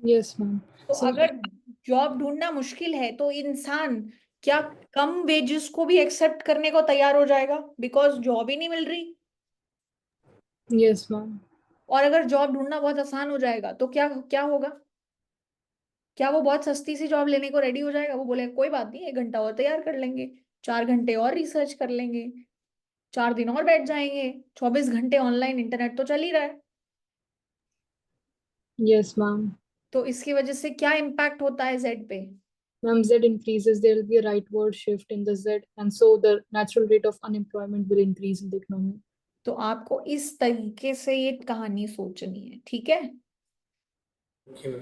Yes, ma'am. तो So, अगर जॉब ढूंढना मुश्किल है तो इंसान क्या कम वेजेस को भी एक्सेप्ट करने को तैयार हो जाएगा, बिकॉज जॉब ही नहीं मिल रही? yes, ma'am. और अगर जॉब ढूंढना बहुत आसान हो जाएगा तो क्या क्या होगा? क्या वो बहुत सस्ती सी जॉब लेने को रेडी हो जाएगा? वो बोलेगा कोई बात नहीं, 1 घंटा और तैयार कर लेंगे, 4 घंटे और रिसर्च कर लेंगे, 4 दिन और बैठ जाएंगे, 24 घंटे ऑनलाइन इंटरनेट तो चल ही रहा है। Yes, ma'am. तो इसकी वजह से क्या इम्पैक्ट होता है जेड पे? Ma'am, Z increases, there will be a rightward shift in the Z, and so the natural rate of unemployment will increase in the economy. तो आपको इस तरीके से ये कहानी सोचनी है, ठीक है? Okay ma'am.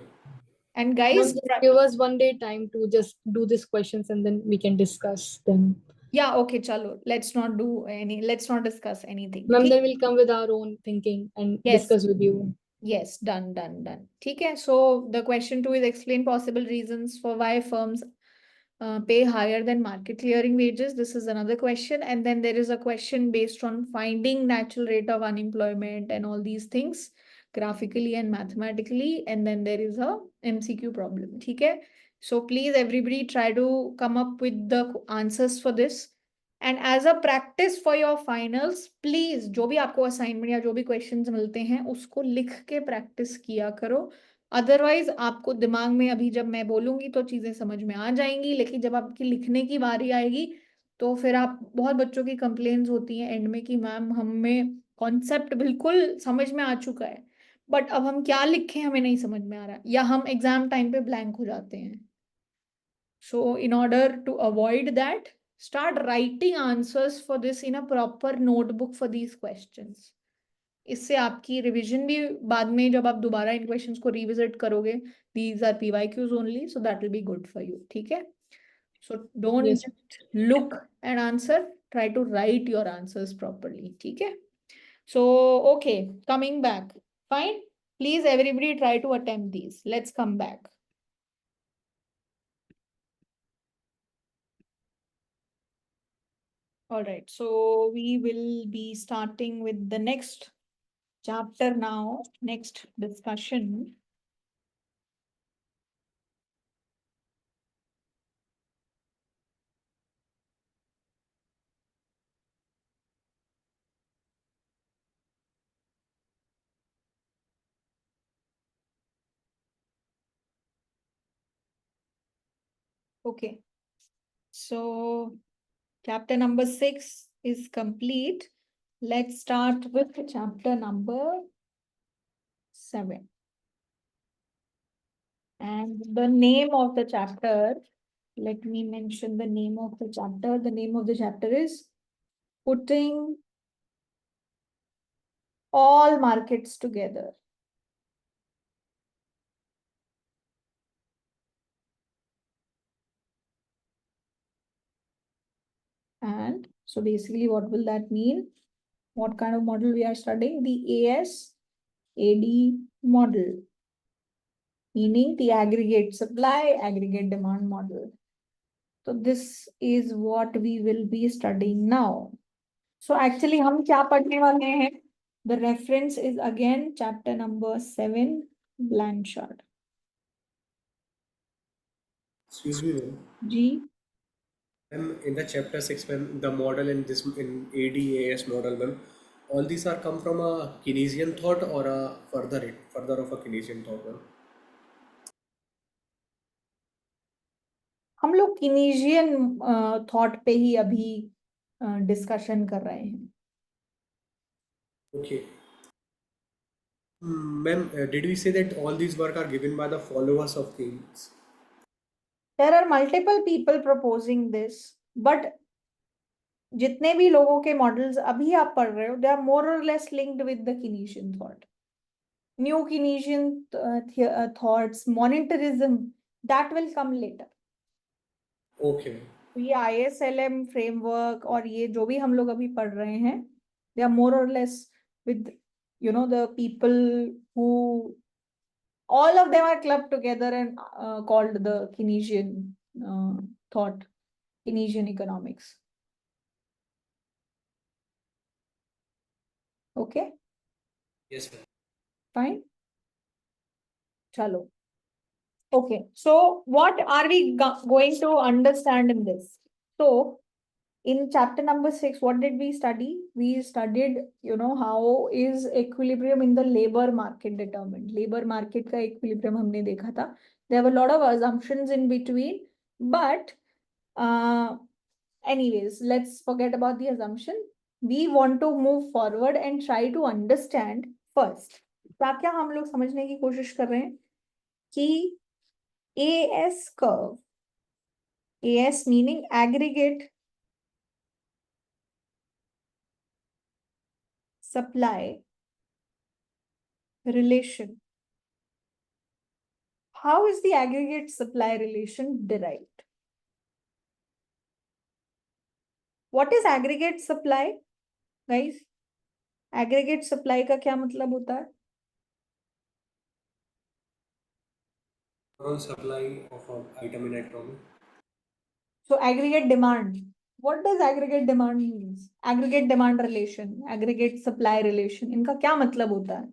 And Ma'am, guys, just give us 1 day time to just do these questions and then we can discuss them. या ओके चलो, let's not discuss anything, Ma'am, ठीक? then we'll come with our own thinking and yes, discuss with you. yes, done. ठीक है. So the question 2 is explain possible reasons for why firms pay higher than market clearing wages. This is another question. And then there is a question based on finding natural rate of unemployment and all these things graphically and mathematically. And then there is a MCQ problem. ठीक है. So please everybody try to come up with the answers for this. And as a practice for your finals, please जो भी आपको assignment या जो भी questions मिलते हैं उसको लिख के प्रैक्टिस किया करो। अदरवाइज आपको दिमाग में अभी जब मैं बोलूंगी तो चीजें समझ में आ जाएंगी, लेकिन जब आपकी लिखने की बारी आएगी तो फिर आप, बहुत बच्चों की कंप्लेन्स होती हैं एंड में कि मैम हमें कॉन्सेप्ट बिल्कुल समझ में आ चुका है, बट अब हम क्या लिखें हमें नहीं समझ में आ रहा, या हम एग्जाम टाइम पे ब्लैंक हो जाते हैं। So in order to avoid that, start writing answers for this in a proper notebook for these questions. इससे आपकी रिवीजन भी बाद में जब आप दोबारा इन क्वेश्चंस को रिविजिट करोगे, these are PYQs only, so that will be good for you. ठीक है? So don't Yes. just look and answer, try to write your answers properly. ठीक है? So okay, coming back. Fine. Please everybody try to attempt these. Let's come back. All right, so we will be starting with the next chapter now, next discussion. Okay, so chapter number 6 is complete. Let's start with chapter number 7. And the name of the chapter, let me mention the name of the chapter. The name of the chapter is Putting All Markets Together. And so basically, what will that mean? What kind of model we are studying? The AS-AD model, meaning the aggregate supply, aggregate demand model. So this is what we will be studying now. So actually हम क्या पढ़ने वाले हैं? The reference is again chapter number 7, Blanchard. Excuse me, ma'am. G. Ma'am, in the chapter 6, ma'am, the model in this in ADAS model, ma'am, all these are come from a Keynesian thought or a further of a Keynesian thought, ma'am. हम लोग Keynesian thought पे ही अभी discussion कर रहे हैं. Okay. Ma'am, did we say that all these work are given by the followers of Keynes? There are multiple people proposing this, but जितने भी लोगों के मॉडल्स अभी आप पढ़ रहे हो, दे आर मोर और less linked with the Keynesian thought. new Keynesian thoughts, monetarism, that will come later. Okay. ये ISLM framework और ये जो भी हम लोग अभी पढ़ रहे हैं, they are more or less with, you know, the people who, all of them are clubbed together and called the Keynesian thought, Keynesian economics. Okay, Yes, ma'am. fine. Chalo. Okay, so what are we going to understand in this? So in chapter number 6, what did we study? We studied, you know, how is equilibrium in the labor market determined. Labor market का equilibrium हमने देखा था. There were a lot of assumptions in between, but anyways, let's forget about the assumption. We want to move forward and try to understand first. क्या हम लोग समझने की कोशिश कर रहे हैं कि AS curve, AS meaning aggregate supply relation. How is the aggregate supply relation derived? What is aggregate supply, guys? Aggregate supply का क्या मतलब होता है? Overall supply of an item in economy. So aggregate demand. What does aggregate demand means? Aggregate demand relation, aggregate supply relation. इनका क्या मतलब होता है?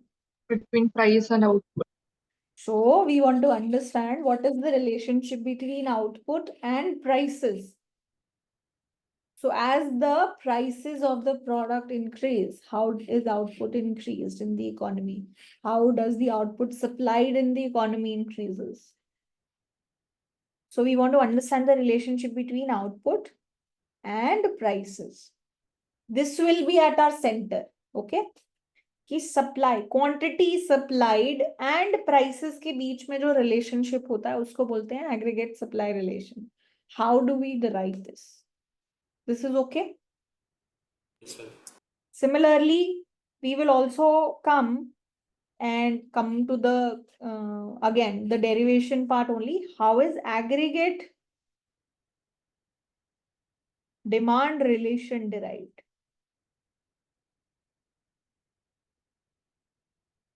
Between price and output. So we want to understand what is the relationship between output and prices. So as the prices of the product increase, how is output increased in the economy? How does the output supplied in the economy increases? So we want to understand the relationship between output and prices. This will be at our center, okay? कि supply, quantity supplied and prices के बीच में जो relationship होता है उसको बोलते हैं aggregate supply relation. How do we derive this? This is okay? Yes, ma'am. Similarly, we will also come to the again the derivation part only. How is aggregate demand relation derived?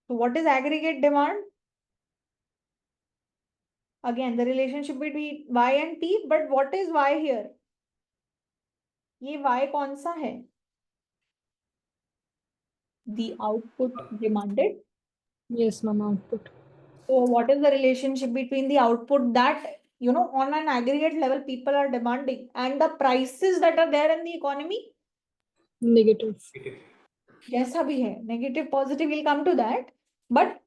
So what is aggregate demand? Again, the relationship between Y and P, but what is Y here? ये Y कौन सा है? The output demanded. Yes, ma'am, output. So what is the relationship between the output that, you know, on an aggregate level people are demanding and the prices that are there in the economy? Negative. जैसा भी है, negative, positive, we'll come to that. But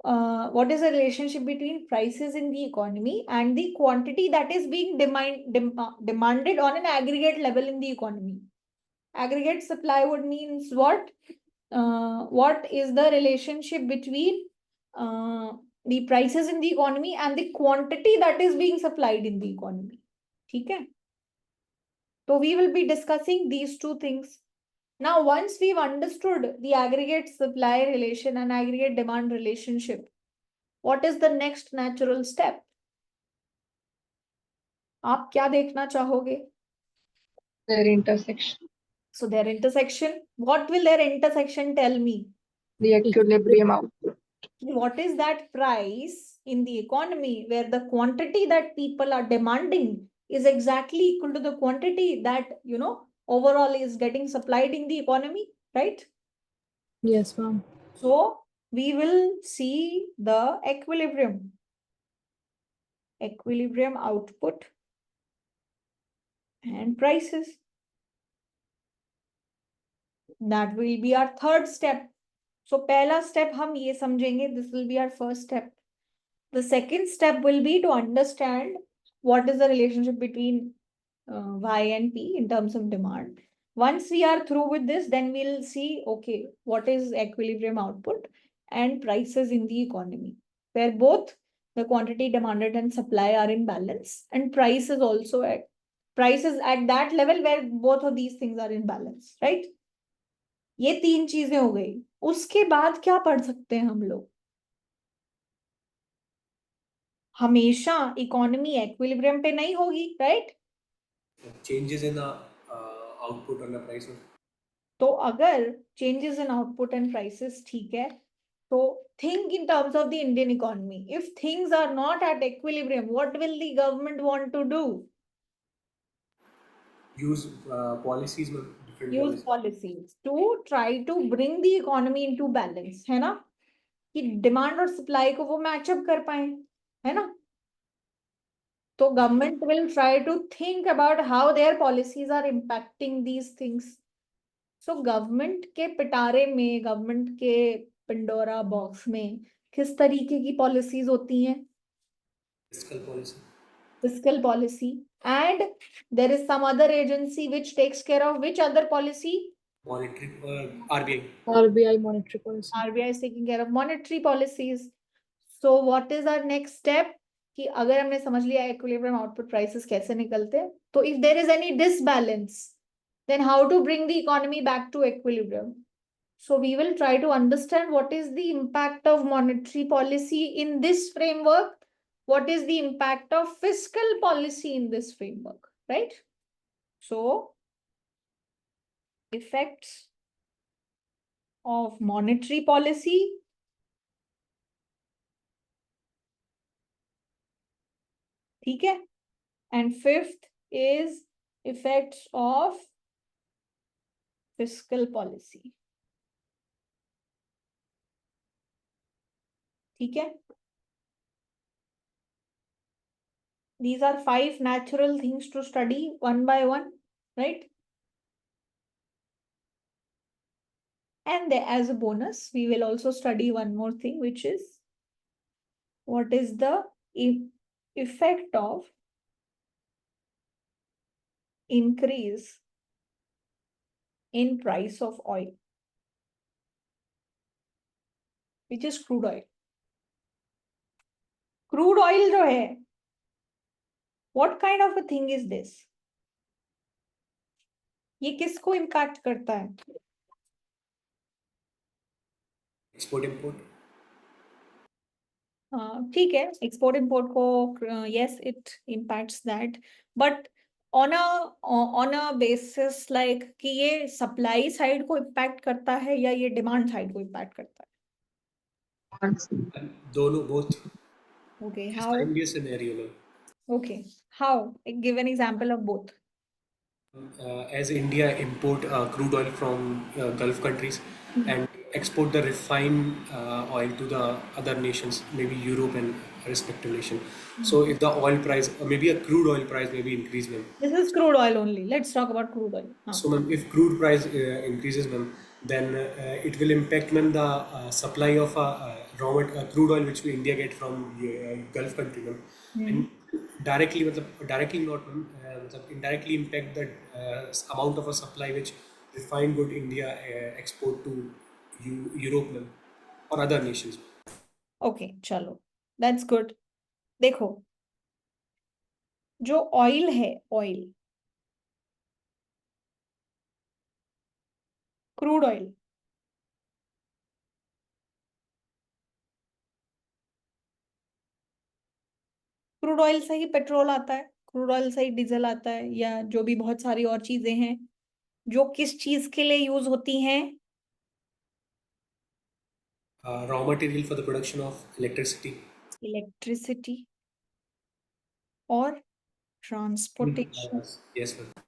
what is the relationship between prices in the economy and the quantity that is being demanded on an aggregate level in the economy? Aggregate supply would means what? What is the relationship between the prices in the economy and the quantity that is being supplied in the economy? ठीक है? So we will be discussing these two things. Now, once we've understood the aggregate supply relation and aggregate demand relationship, what is the next natural step? आप क्या देखना चाहोगे? Their intersection. So their intersection, what will their intersection tell me? The equilibrium output. What is that price in the economy where the quantity that people are demanding is exactly equal to the quantity that, you know, overall is getting supplied in the economy, right? Yes, ma'am. So we will see the equilibrium output and prices. That will be our third step. So पहला step हम ये समझेंगे, this will be our first step. The second step will be to understand what is the relationship between Y and P in terms of demand. Once we are through with this, then we'll see, okay, what is equilibrium output and prices in the economy, where both the quantity demanded and supply are in balance, and price is also at that level where both of these things are in balance, right? ये तीन चीजें हो गई. उसके बाद क्या पढ़ सकते हैं हम लोग? हमेशा इकोनॉमी एक्विलिब्रियम पे नहीं होगी, right? Changes in the output and the price of तो अगर changes in output and prices ठीक है, तो think in terms of the Indian economy. If things are not at equilibrium, what will the government want to do? use policies में different use policies. Policies to try to bring the economy into balance, है ना, कि demand और supply को वो matchup कर पाए, है ना. तो government will try to think about how their policies are impacting these things. So government के पिटारे में, गवर्नमेंट के पिंडोरा बॉक्स में किस तरीके की पॉलिसीज होती हैं? Fiscal policy. Fiscal policy. And there is some other agency which takes care of which other policy? Monetary RBI. RBI monetary policy. RBI is taking care of monetary policies. So what is our next step? कि अगर हमने समझ लिया equilibrium output prices कैसे निकलते हैं, तो if there is any disbalance, then how to bring the economy back to equilibrium? So we will try to understand what is the impact of monetary policy in this framework, what is the impact of fiscal policy in this framework, right? So effects of monetary policy, ठीक है, and fifth is effects of fiscal policy, ठीक है. These are 5 natural things to study one by one, right? And as a bonus, we will also study one more thing, which is what is the effect of increase in price of oil, which is crude oil. Crude oil जो है, what kind of a thing is this? ये किसको impact करता है? Export import. ठीक है, export import को yes, it impacts that, but on a basis like कि ये supply side को impact करता है या ये demand side को impact करता है? And दोनों both. Okay, This how? can be a scenario में. Okay, how? Give an example of both. As India import crude oil from Gulf countries and export the refined oil to the other nations, maybe Europe and respective nation. So if the oil price, maybe a crude oil price maybe increase, ma'am. This is crude oil only. Let's talk about crude oil. So ma'am, if crude price increases, ma'am, then it will impact, ma'am, the supply of crude oil which we India get from Gulf country, ma'am. And directly, directly not, ma'am, indirectly impact the amount of a supply which refined good India export to Europe, ma'am, or other nations. Okay, चलो, that's good. देखो, जो oil है, oil, crude oil, crude oil से ही petrol आता है, crude oil से ही diesel आता है, या जो भी बहुत सारी और चीजें हैं जो किस चीज के लिए यूज होती हैं? Raw material for the production of electricity. Electricity और ट्रांसपोर्टेशन, Yes, ma'am.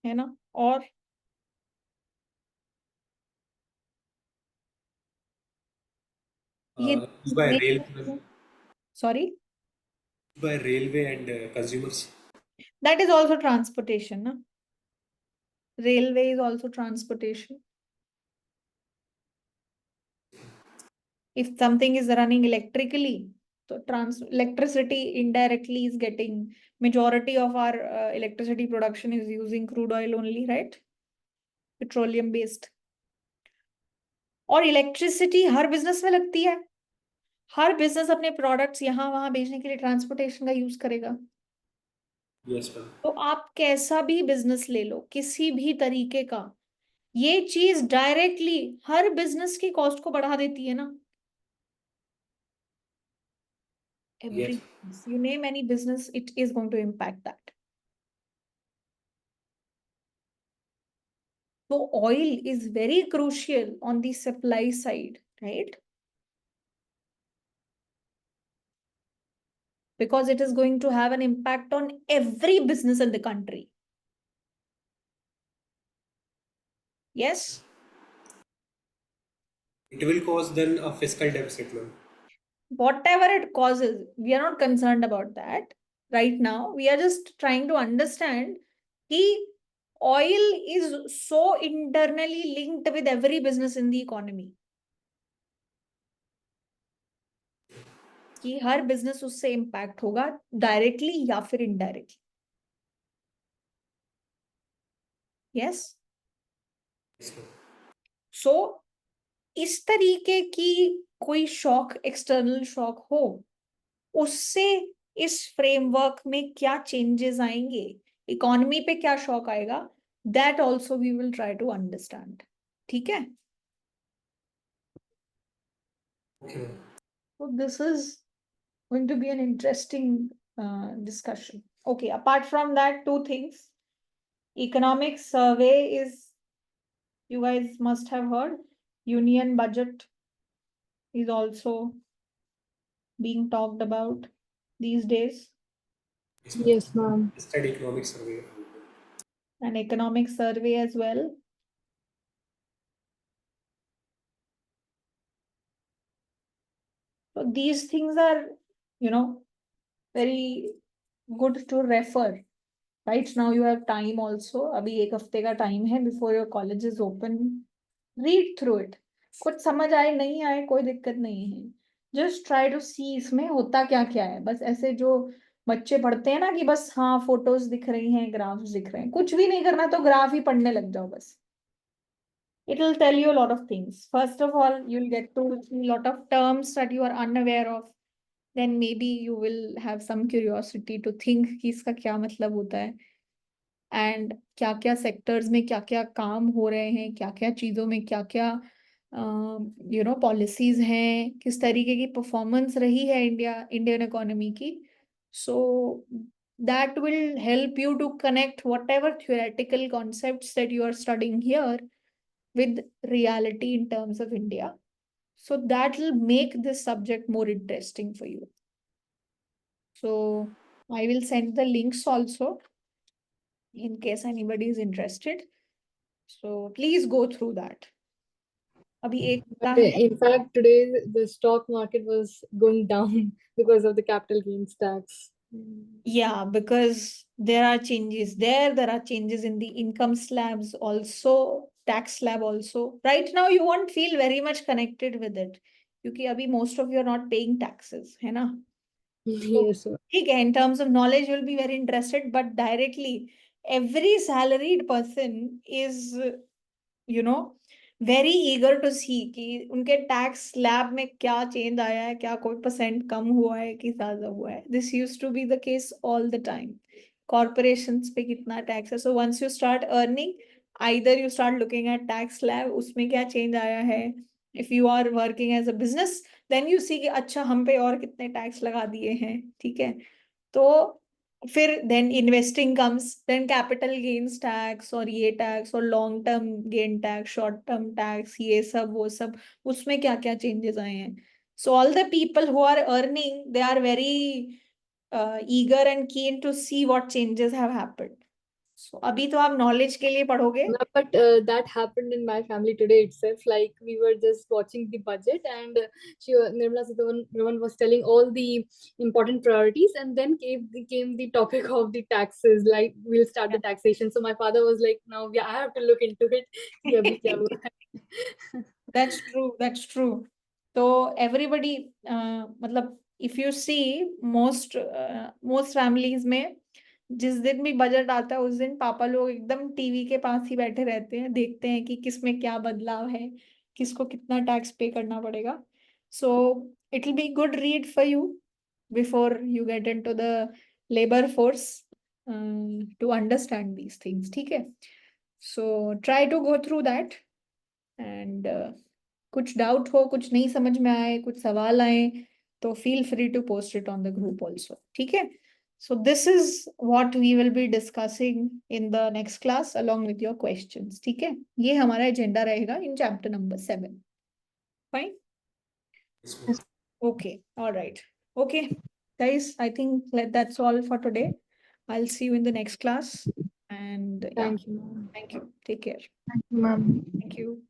है ना, और ये By rail, sorry, by railway and consumers. that is also transportation, na? Railway is also transportation. If something is running electrically, so electricity indirectly is getting, majority of our electricity production is using crude oil only, right? Petroleum based. और electricity हर business में लगती है, हर business अपने products यहाँ वहां बेचने के लिए ट्रांसपोर्टेशन का यूज करेगा. Yes, ma'am. तो आप कैसा भी बिजनेस ले लो, किसी भी तरीके का, ये चीज डायरेक्टली हर बिजनेस की कॉस्ट को बढ़ा देती है ना। Every Yes. business, you name any business, it is going to impact that. So oil is very crucial on the supply side, right? Because it is going to have an impact on every business in the country. Yes? It will cause then a fiscal deficit, ma'am. Whatever it causes, we are not concerned about that right now. We are just trying to understand that oil is so internally linked with every business in the economy कि हर business उससे impact होगा directly या फिर indirectly. Yes. Yes, ma'am. सो इस तरीके की कोई shock, external shock हो, उससे इस फ्रेमवर्क में क्या चेंजेस आएंगे, इकोनॉमी पे क्या शॉक आएगा, that also we will try to understand. ठीक है? Okay, ma'am. So this is going to be an interesting discussion. Okay, apart from that, two things. Economics survey is, you guys must have heard, union budget is also being talked about these days. Yes, ma'am. Yes, ma'am. Study economic survey. An economic survey as well. So these things are, very good to refer. Right now you have time also. अभी एक हफ्ते का time है before your college is open. Read through it. कुछ समझ आए नहीं आए कोई दिक्कत नहीं है. Just try to see इसमें होता क्या क्या है. बस ऐसे जो बच्चे पढ़ते हैं ना कि बस हाँ फोटोज दिख रही हैं, ग्राफ्स दिख रहे हैं, कुछ भी नहीं करना, तो ग्राफ ही पढ़ने लग जाओ बस. It will tell you a lot of things. First of all, you'll get to see a lot of terms that you are unaware of. Then maybe you will have some curiosity to think कि इसका क्या मतलब होता है, and क्या क्या sectors में क्या क्या काम हो रहे हैं, क्या क्या चीज़ों में क्या क्या पॉलिसीज हैं, किस तरीके की परफॉर्मेंस रही है इंडियन इकोनॉमी की. सो that will help you to connect whatever theoretical concepts that you are studying here with reality in terms of India. So that will make this subject more interesting for you. So I will send the links also in case anybody is interested. So please go through that. अभी एक हफ्ता है. In fact, today the stock market was going down because of the capital gains tax. Yeah, because there are changes there. There are changes in the income slabs also, tax slab also. Right now, you won't feel very much connected with it. क्योंकि अभी most of you are not paying taxes, है ना? So, Yes, sir. ठीक है, in terms of knowledge, you'll be very interested, but directly, every salaried person is, very eager to see कि उनके tax slab में क्या चेंज आया है, क्या कोई परसेंट कम हुआ है कि ज्यादा हुआ है. This used to be the case all the time. Corporations पे कितना टैक्स है. So once you start earning, either you start looking at tax slab, उसमें क्या चेंज आया है. If you are working as a business, then you see कि अच्छा हम पे और कितने टैक्स लगा दिए हैं. ठीक है? तो फिर then investing comes, then capital gains tax और ये टैक्स और long term gain tax, short term tax, ये सब वो सब, उसमें क्या क्या चेंजेस आए हैं. So all the people who are earning, they are very eager and keen to see what changes have happened. सो अभी तो आप नॉलेज के लिए पढ़ोगे. No, but that happened in my family today itself. Like we were just watching the budget, and Nirmala Sitharaman was telling all the important priorities, and then came the topic of the taxes. Like we'll start the taxation. So my father was like, "Now, yeah, I have to look into it." कि अभी क्या हुआ है. That's true. That's true. So everybody, मतलब if you see most families में जिस दिन भी बजट आता है उस दिन पापा लोग एकदम टीवी के पास ही बैठे रहते हैं, देखते हैं कि किसमें क्या बदलाव है, किसको कितना टैक्स पे करना पड़ेगा. So it will be good read for you before you get into the labour force to understand these things. ठीक है? So try to go through that, and कुछ डाउट हो, कुछ नहीं समझ में आए, कुछ सवाल आए, तो feel free to post it on the group also. ठीक है? So this is what we will be discussing in the next class along with your questions. ठीक है? ये हमारा agenda रहेगा in chapter number 7. Fine? Yes, ma'am. Okay. All right. Okay. Guys, I think that's all for today. I'll see you in the next class. And yeah, Thank you, ma'am. thank you. Take care. Ma'am. Thank you.